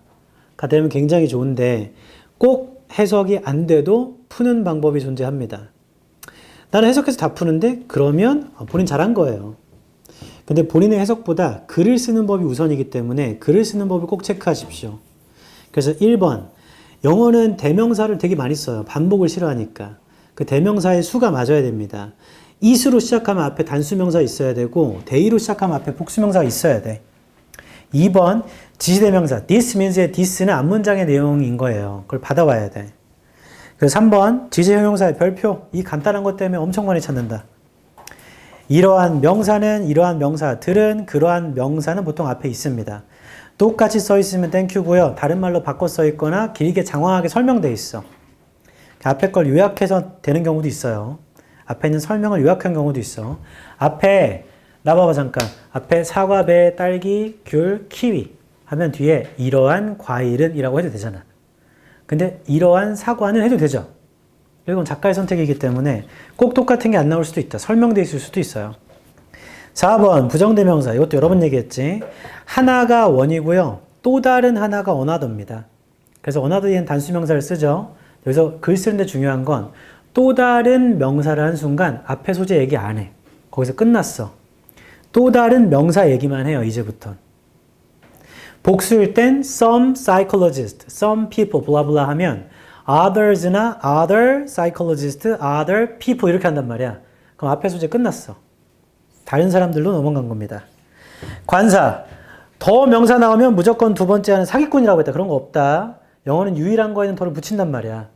가 되면 굉장히 좋은데 꼭 해석이 안 돼도 푸는 방법이 존재합니다. 나는 해석해서 다 푸는데 그러면 본인 잘한 거예요. 근데 본인의 해석보다 글을 쓰는 법이 우선이기 때문에 글을 쓰는 법을 꼭 체크하십시오. 그래서 1번 영어는 대명사를 되게 많이 써요. 반복을 싫어하니까. 그 대명사의 수가 맞아야 됩니다. is로 시작하면 앞에 단수명사 있어야 되고 they로 시작하면 앞에 복수명사가 있어야 돼. 2번 지시대명사 this means의 this는 앞문장의 내용인 거예요. 그걸 받아와야 돼. 그래서 3번 지제 형용사의 별표. 이 간단한 것 때문에 엄청 많이 찾는다. 이러한 명사는, 이러한 명사들은, 그러한 명사는 보통 앞에 있습니다. 똑같이 써 있으면 땡큐고요. 다른 말로 바꿔 써 있거나 길게 장황하게 설명돼 있어. 앞에 걸 요약해서 되는 경우도 있어요. 앞에 있는 설명을 요약한 경우도 있어. 앞에 나봐봐 잠깐. 앞에 사과, 배, 딸기, 귤, 키위 하면 뒤에 이러한 과일은 이라고 해도 되잖아. 근데 이러한 사과는 해도 되죠. 이건 작가의 선택이기 때문에 꼭 똑같은 게 안 나올 수도 있다. 설명돼 있을 수도 있어요. 4번 부정대명사. 이것도 여러 번 얘기했지. 하나가 원이고요. 또 다른 하나가 어나더입니다. 그래서 어나더에는 단수명사를 쓰죠. 여기서 글 쓰는데 중요한 건 또 다른 명사를 한 순간 앞에 소재 얘기 안 해. 거기서 끝났어. 또 다른 명사 얘기만 해요. 이제부터. 복수일 땐 some psychologist, some people, blah blah 하면 others나 other psychologist, other people 이렇게 한단 말이야. 그럼 앞에 소재 끝났어. 다른 사람들로 넘어간 겁니다. 관사. 더 명사 나오면 무조건 두 번째 하는 사기꾼이라고 했다. 그런 거 없다. 영어는 유일한 거에는 더를 붙인단 말이야.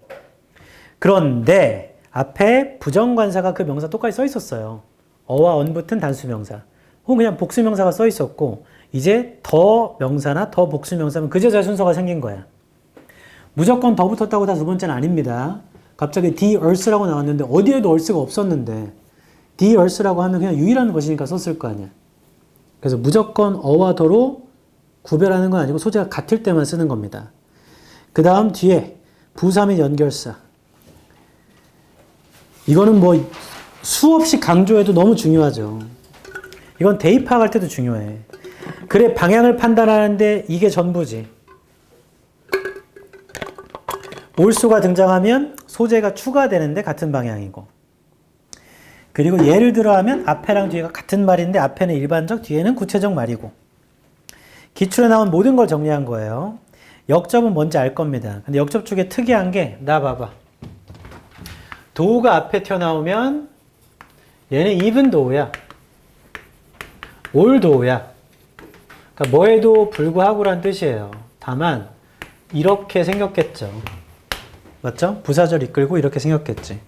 그런데 앞에 부정관사가 그 명사 똑같이 써 있었어요. 어와 언 붙은 단수명사. 혹은 그냥 복수명사가 써 있었고 이제 더 명사나 더 복수명사면 그 제자의 순서가 생긴 거야. 무조건 더 붙었다고 다 두 번째는 아닙니다. 갑자기 the earth라고 나왔는데 어디에도 earth가 없었는데 the earth라고 하면 그냥 유일한 것이니까 썼을 거 아니야. 그래서 무조건 어와 더로 구별하는 건 아니고 소재가 같을 때만 쓰는 겁니다. 그 다음 뒤에 부사 및 연결사. 이거는 뭐 수없이 강조해도 너무 중요하죠. 이건 대입 파악할 때도 중요해. 글의 방향을 판단하는데 이게 전부지. 올수가 등장하면 소재가 추가되는데 같은 방향이고. 그리고 예를 들어 하면 앞에랑 뒤에가 같은 말인데 앞에는 일반적, 뒤에는 구체적 말이고. 기출에 나온 모든 걸 정리한 거예요. 역접은 뭔지 알 겁니다. 근데 역접 중에 특이한 게, 나 봐봐. 도우가 앞에 튀어나오면 얘는 even 도우야. 올 도우야. 그러니까 뭐에도 불구하고란 뜻이에요. 다만 이렇게 생겼겠죠. 맞죠? 부사절 이끌고 이렇게 생겼겠지.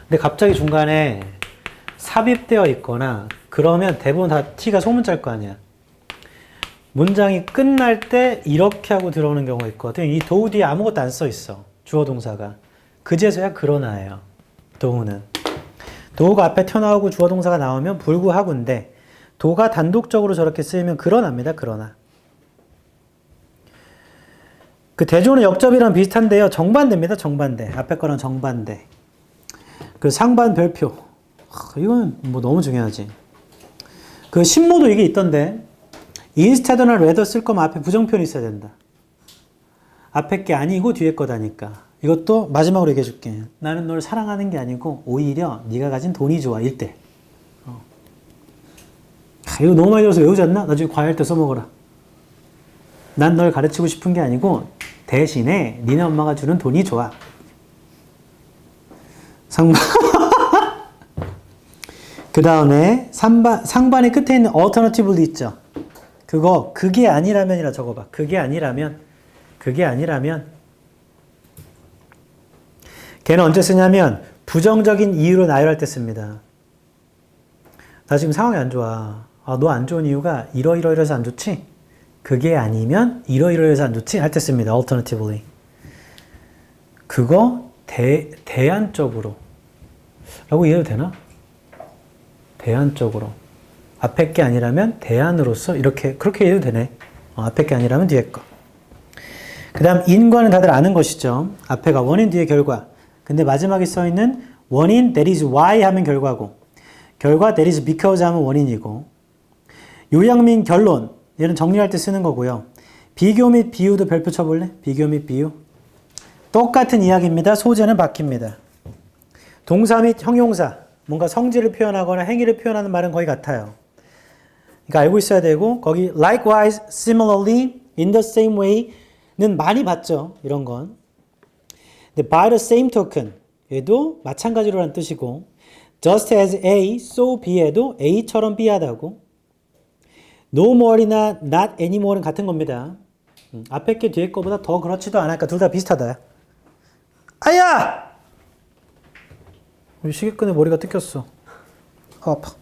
근데 갑자기 중간에 삽입되어 있거나 그러면 대부분 다 T가 소문자일 거 아니야. 문장이 끝날 때 이렇게 하고 들어오는 경우가 있거든. 이 도우 뒤에 아무것도 안 써 있어. 주어 동사가. 그제서야 그러나예요. 도우는. 도우가 앞에 튀어나오고 주어 동사가 나오면 불구하고인데 도가 단독적으로 저렇게 쓰이면 그러나입니다. 그러나. 그 대조는 역접이랑 비슷한데요. 정반대입니다. 정반대. 앞에 거랑 정반대. 그 상반 별표. 이건 뭐 너무 중요하지. 그 신모도 이게 있던데. instead나 rather 쓸 거면 앞에 부정표현이 있어야 된다. 앞에 게 아니고 뒤에 거다니까. 이것도 마지막으로 얘기해 줄게. 나는 널 사랑하는 게 아니고 오히려 네가 가진 돈이 좋아. 일대. 이거 너무 많이 들어서 외우지 않나? 나중에 과외할 때 써먹어라. 난 널 가르치고 싶은 게 아니고 대신에 니네 엄마가 주는 돈이 좋아. 상반. 그 다음에 상반의 끝에 있는 alternatively 있죠. 그거 그게 아니라면이라 적어봐. 그게 아니라면 걔는 언제 쓰냐면 부정적인 이유로 나열할 때 씁니다. 나 지금 상황이 안 좋아. 너 안 좋은 이유가 이러이러해서 안 좋지? 그게 아니면 이러이러해서 안 좋지? 할 때 씁니다. alternatively. 그거 대안적으로 라고 이해해도 되나? 대안적으로. 앞에 게 아니라면 대안으로서 이렇게 그렇게 이해해도 되네. 앞에 게 아니라면 뒤에 거. 그 다음 in과는 다들 아는 것이죠. 앞에가 원인 뒤에 결과. 근데 마지막에 써있는 원인 that is why 하면 결과고 결과 that is because 하면 원인이고 요약 및 결론 얘는 정리할 때 쓰는 거고요. 비교 및 비유도 별표 쳐볼래? 비교 및 비유. 똑같은 이야기입니다. 소재는 바뀝니다. 동사 및 형용사 뭔가 성질을 표현하거나 행위를 표현하는 말은 거의 같아요. 그러니까 알고 있어야 되고 거기 likewise, similarly, in the same way는 많이 봤죠. 이런 건. 근데 by the same token 얘도 마찬가지로라는 뜻이고 just as A, so B에도 A처럼 B하다고 no more이나 not anymore는 같은 겁니다. 앞에 게 뒤에 거보다 더 그렇지도 않으니까 둘 다 비슷하다. 아야! 우리 시계끈에 머리가 뜯겼어. 아파.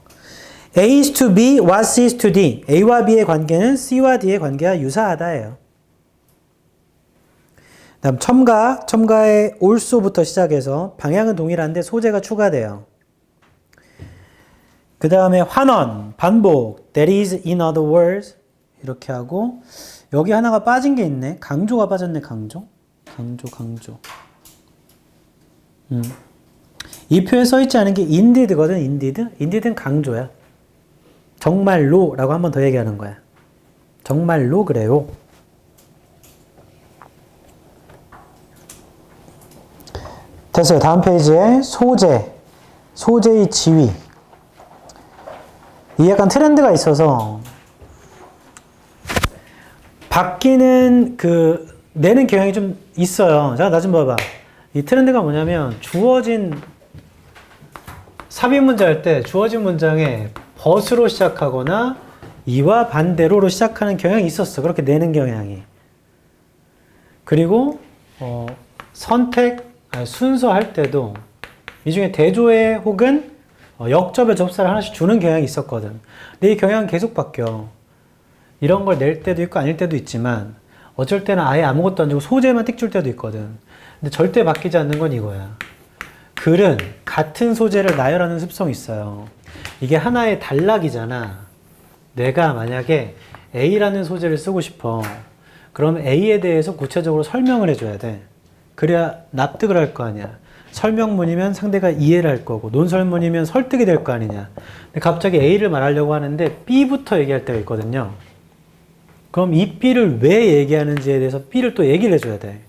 A is to B, what is to D. A와 B의 관계는 C와 D의 관계와 유사하다예요. 다음 첨가의 also부터 시작해서 방향은 동일한데 소재가 추가돼요. 그 다음에 환원, 반복, that is in other words 이렇게 하고 여기 하나가 빠진 게 있네. 강조가 빠졌네. 강조. 이 표에 써있지 않은 게 indeed거든. indeed는 강조야. 정말로 라고 한 번 더 얘기하는 거야. 정말로 그래요. 됐어요. 다음 페이지에 소재의 지위. 이 약간 트렌드가 있어서 바뀌는 내는 경향이 좀 있어요. 자, 나 좀 봐봐. 이 트렌드가 뭐냐면 주어진 삽입 문제 할 때 주어진 문장에 벗으로 시작하거나 이와 반대로로 시작하는 경향이 있었어. 그렇게 내는 경향이. 그리고 순서 할 때도 이 중에 대조에 혹은 역접에 접사를 하나씩 주는 경향이 있었거든. 근데 이 경향은 계속 바뀌어. 이런 걸 낼 때도 있고 아닐 때도 있지만 어쩔 때는 아예 아무것도 안 주고 소재만 띡 줄 때도 있거든. 근데 절대 바뀌지 않는 건 이거야. 글은 같은 소재를 나열하는 습성이 있어요. 이게 하나의 단락이잖아. 내가 만약에 A라는 소재를 쓰고 싶어. 그럼 A에 대해서 구체적으로 설명을 해줘야 돼. 그래야 납득을 할 거 아니야. 설명문이면 상대가 이해를 할 거고 논설문이면 설득이 될 거 아니냐. 근데 갑자기 A를 말하려고 하는데 B부터 얘기할 때가 있거든요. 그럼 이 B를 왜 얘기하는지에 대해서 B를 또 얘기를 해줘야 돼.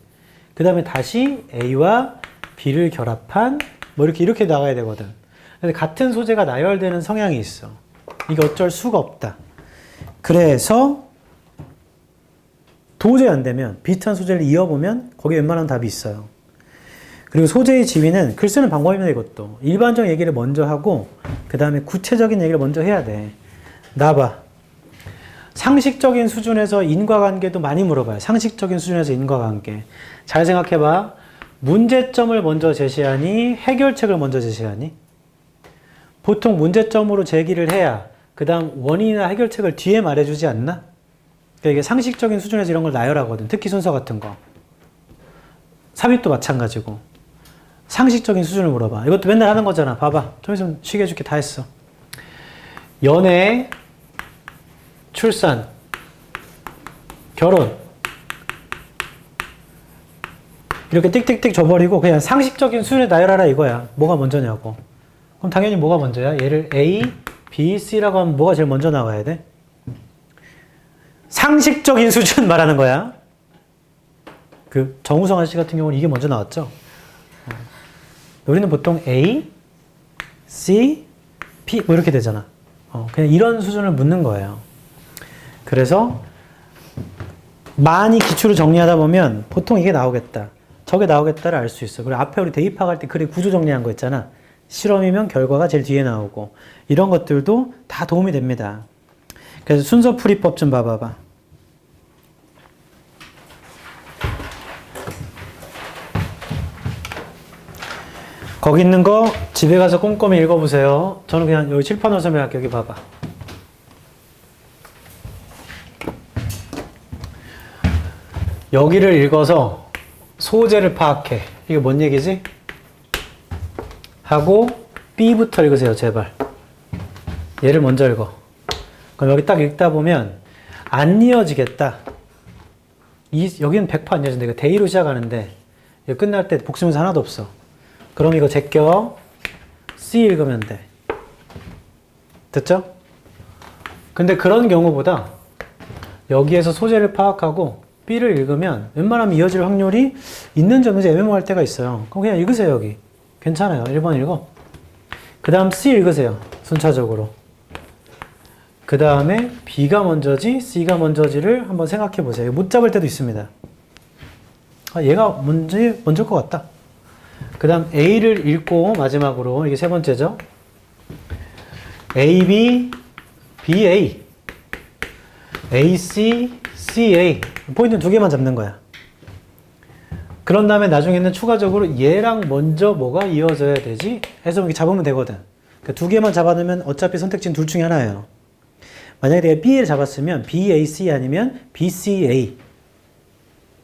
그 다음에 다시 A와 B를 결합한 뭐 이렇게 나가야 되거든. 근데 같은 소재가 나열되는 성향이 있어. 이게 어쩔 수가 없다. 그래서 도저히 안 되면 비슷한 소재를 이어보면 거기에 웬만한 답이 있어요. 그리고 소재의 지위는 글 쓰는 방법입니다. 이것도 일반적 얘기를 먼저 하고 그 다음에 구체적인 얘기를 먼저 해야 돼. 나 봐. 상식적인 수준에서 인과관계도 많이 물어봐요. 상식적인 수준에서 인과관계. 잘 생각해봐. 문제점을 먼저 제시하니 해결책을 먼저 제시하니? 보통 문제점으로 제기를 해야 그 다음 원인이나 해결책을 뒤에 말해주지 않나? 그러니까 이게 상식적인 수준에서 이런 걸 나열하거든. 특히 순서 같은 거. 삽입도 마찬가지고. 상식적인 수준을 물어봐. 이것도 맨날 하는 거잖아. 봐봐. 좀 있으면 쉬게 해줄게. 다 했어. 연애, 출산, 결혼. 이렇게 띡띡띡 줘버리고 그냥 상식적인 수준에 나열하라 이거야. 뭐가 먼저냐고. 그럼 당연히 뭐가 먼저야? 얘를 A, B, C라고 하면 뭐가 제일 먼저 나와야 돼? 상식적인 수준 말하는 거야. 정우성 아저씨 같은 경우는 이게 먼저 나왔죠. 우리는 보통 A, C, P 뭐 이렇게 되잖아. 그냥 이런 수준을 묻는 거예요. 그래서 많이 기초를 정리하다 보면 보통 이게 나오겠다. 저게 나오겠다를 알 수 있어. 그리고 앞에 우리 대입학할 때 글의 구조 정리한 거 있잖아. 실험이면 결과가 제일 뒤에 나오고 이런 것들도 다 도움이 됩니다. 그래서 순서 풀이법 좀 봐봐봐. 거기 있는 거 집에 가서 꼼꼼히 읽어보세요. 저는 그냥 여기 칠판 원서면 할게요. 여기 봐봐. 여기를 읽어서 소재를 파악해. 이게 뭔 얘기지? 하고 B부터 읽으세요. 제발. 얘를 먼저 읽어. 그럼 여기 딱 읽다 보면 안 이어지겠다. 여기는 100% 안 이어진다. 이거 대의로 시작하는데 이거 끝날 때 복수문서 하나도 없어. 그럼 이거 제껴 C 읽으면 돼. 됐죠? 근데 그런 경우보다 여기에서 소재를 파악하고 B를 읽으면 웬만하면 이어질 확률이 있는지 없는지 애매모호할 때가 있어요. 그럼 그냥 읽으세요. 여기. 괜찮아요. 1번 읽어. 그 다음 C 읽으세요. 순차적으로. 그 다음에 B가 먼저지 C가 먼저지를 한번 생각해 보세요. 못 잡을 때도 있습니다. 얘가 먼저일 것 같다. 그 다음 A를 읽고 마지막으로 이게 세 번째죠. AB, BA, AC, CA. 포인트는 두 개만 잡는 거야. 그런 다음에 나중에는 추가적으로 얘랑 먼저 뭐가 이어져야 되지? 해서 이렇게 잡으면 되거든. 그러니까 두 개만 잡아놓으면 어차피 선택지는 둘 중에 하나예요. 만약에 내가 B를 잡았으면 BAC 아니면 BCA.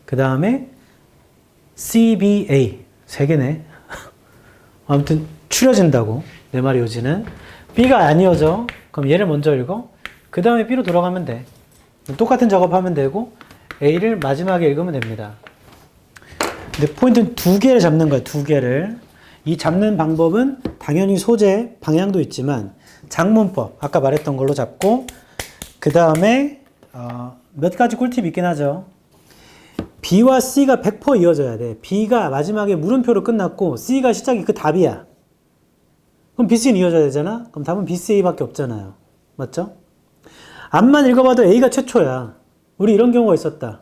그 다음에 CBA. 세 개네. 아무튼 추려진다고. 내 말이 요지는. B가 안 이어져. 그럼 얘를 먼저 읽어. 그 다음에 B로 돌아가면 돼. 똑같은 작업하면 되고 A를 마지막에 읽으면 됩니다. 근데 포인트는 두 개를 잡는 거야. 두 개를. 이 잡는 방법은 당연히 소재, 방향도 있지만 작문법, 아까 말했던 걸로 잡고 그 다음에 몇 가지 꿀팁이 있긴 하죠. B와 C가 100% 이어져야 돼. B가 마지막에 물음표로 끝났고 C가 시작이 그 답이야. 그럼 B, C는 이어져야 되잖아? 그럼 답은 B, C, A밖에 없잖아요. 맞죠? 앞만 읽어봐도 A가 최초야. 우리 이런 경우가 있었다.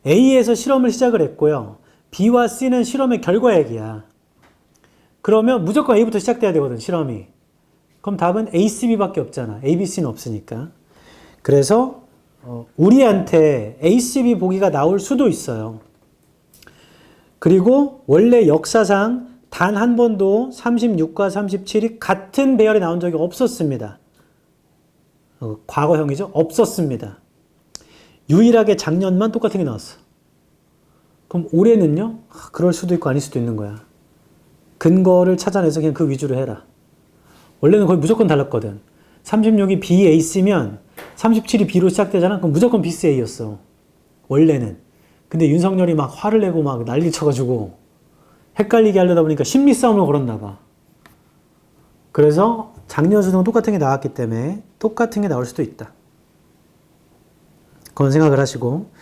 A에서 실험을 시작을 했고요. B와 C는 실험의 결과 얘기야. 그러면 무조건 A부터 시작돼야 되거든, 실험이. 그럼 답은 A, C, B밖에 없잖아. A, B, C는 없으니까. 그래서 우리한테 A, C, B 보기가 나올 수도 있어요. 그리고 원래 역사상 단 한 번도 36과 37이 같은 배열이 나온 적이 없었습니다. 과거형이죠? 없었습니다. 유일하게 작년만 똑같은 게 나왔어. 그럼 올해는요? 그럴 수도 있고 아닐 수도 있는 거야. 근거를 찾아내서 그냥 그 위주로 해라. 원래는 거의 무조건 달랐거든. 36이 BAC면 37이 B로 시작되잖아? 그럼 무조건 BCA였어. 원래는. 근데 윤석열이 막 화를 내고 막 난리 쳐가지고 헷갈리게 하려다 보니까 심리 싸움을 걸었나 봐. 그래서 작년 수능은 똑같은 게 나왔기 때문에 똑같은 게 나올 수도 있다. 그건 생각을 하시고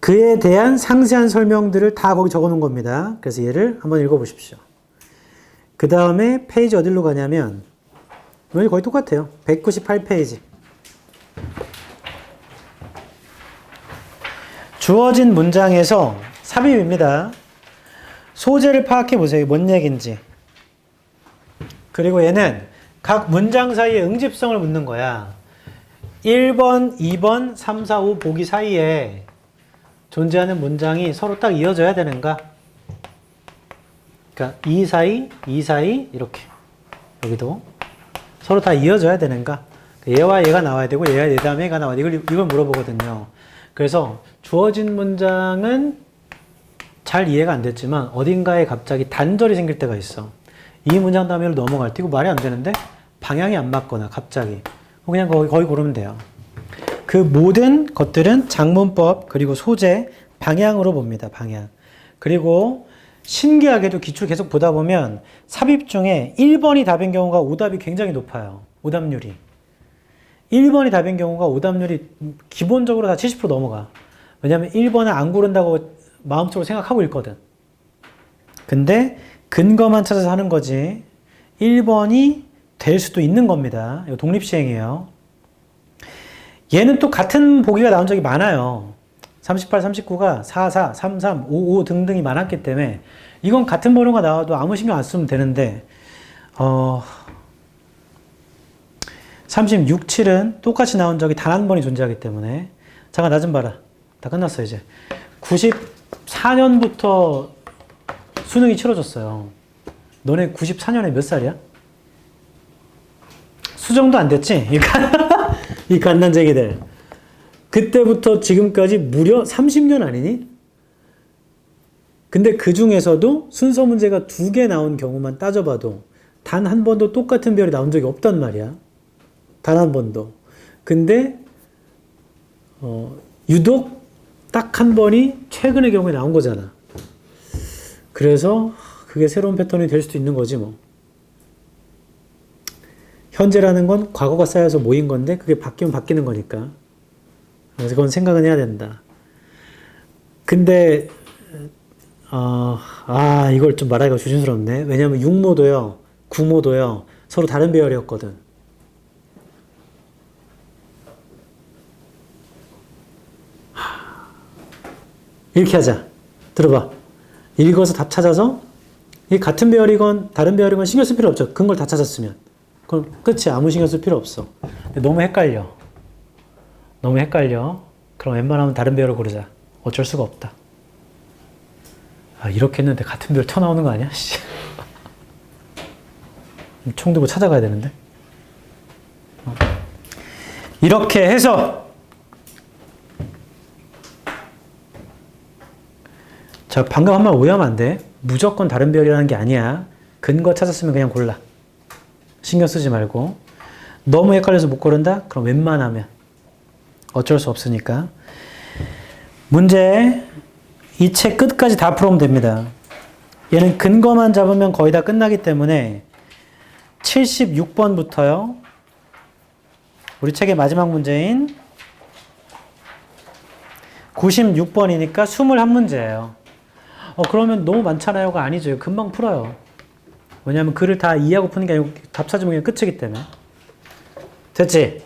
그에 대한 상세한 설명들을 다 거기 적어 놓은 겁니다. 그래서 얘를 한번 읽어 보십시오. 그 다음에 페이지 어디로 가냐면 여기 거의 똑같아요. 198페이지. 주어진 문장에서 삽입입니다. 소재를 파악해 보세요. 뭔 얘기인지. 그리고 얘는 각 문장 사이에 응집성을 묻는 거야. 1번, 2번, 3, 4, 5 보기 사이에 존재하는 문장이 서로 딱 이어져야 되는가? 그러니까 이 사이, 이 사이 이렇게 여기도 서로 다 이어져야 되는가? 얘와 얘가 나와야 되고 얘와 얘 다음에 얘가 나와야 돼. 이걸 물어보거든요. 그래서 주어진 문장은 잘 이해가 안 됐지만 어딘가에 갑자기 단절이 생길 때가 있어. 이 문장 다음에로 넘어갈 때 이거 말이 안 되는데 방향이 안 맞거나 갑자기 그냥 거기 고르면 돼요. 그 모든 것들은 작문법 그리고 소재 방향으로 봅니다. 방향. 그리고 신기하게도 기출 계속 보다 보면 삽입 중에 1번이 답인 경우가 오답이 굉장히 높아요. 오답률이. 1번이 답인 경우가 오답률이 기본적으로 다 70% 넘어가. 왜냐면 1번을 안 고른다고 마음속으로 생각하고 있거든. 근데 근거만 찾아서 하는 거지 1번이 될 수도 있는 겁니다. 이거 독립시행이에요. 얘는 또 같은 보기가 나온 적이 많아요. 38, 39가 4, 4, 3, 3, 5, 5 등등이 많았기 때문에 이건 같은 번호가 나와도 아무 신경 안 쓰면 되는데 36, 7은 똑같이 나온 적이 단 한 번이 존재하기 때문에 잠깐 나 좀 봐라. 다 끝났어 이제. 94년부터 수능이 치러졌어요. 너네 94년에 몇 살이야? 수정도 안 됐지? 이 갓난쟁이들. 그때부터 지금까지 무려 30년 아니니? 근데 그 중에서도 순서 문제가 2개 나온 경우만 따져봐도 단 한 번도 똑같은 별이 나온 적이 없단 말이야. 단 한 번도. 근데 유독 딱 한 번이 최근의 경우에 나온 거잖아. 그래서 그게 새로운 패턴이 될 수도 있는 거지 뭐. 현재라는 건 과거가 쌓여서 모인 건데 그게 바뀌면 바뀌는 거니까. 그래서 그건 생각은 해야 된다. 근데 이걸 좀 말하기가 조심스럽네. 왜냐면 6모도요 9모도요 서로 다른 배열이었거든. 이렇게 하자. 들어봐. 읽어서 답 찾아서 이 같은 배열이건 다른 배열이건 신경 쓸 필요 없죠. 근거를 다 찾았으면. 그럼 끝이 아무 신경 쓸 필요 없어. 근데 너무 헷갈려. 그럼 웬만하면 다른 배열을 고르자. 어쩔 수가 없다. 아, 이렇게 했는데 같은 별 튀어나오는 거 아니야? 씨. 총 들고 찾아가야 되는데. 이렇게 해서 자, 방금 한 말 오해하면 안 돼. 무조건 다른 별이라는 게 아니야. 근거 찾았으면 그냥 골라. 신경 쓰지 말고. 너무 헷갈려서 못 고른다? 그럼 웬만하면 어쩔 수 없으니까. 문제 이 책 끝까지 다 풀어오면 됩니다. 얘는 근거만 잡으면 거의 다 끝나기 때문에 76번부터요. 우리 책의 마지막 문제인 96번이니까 21문제예요. 그러면 너무 많잖아요가 아니죠. 금방 풀어요. 왜냐하면 글을 다 이해하고 푸는 게 아니고 답 찾으면 그냥 끝이기 때문에. 됐지?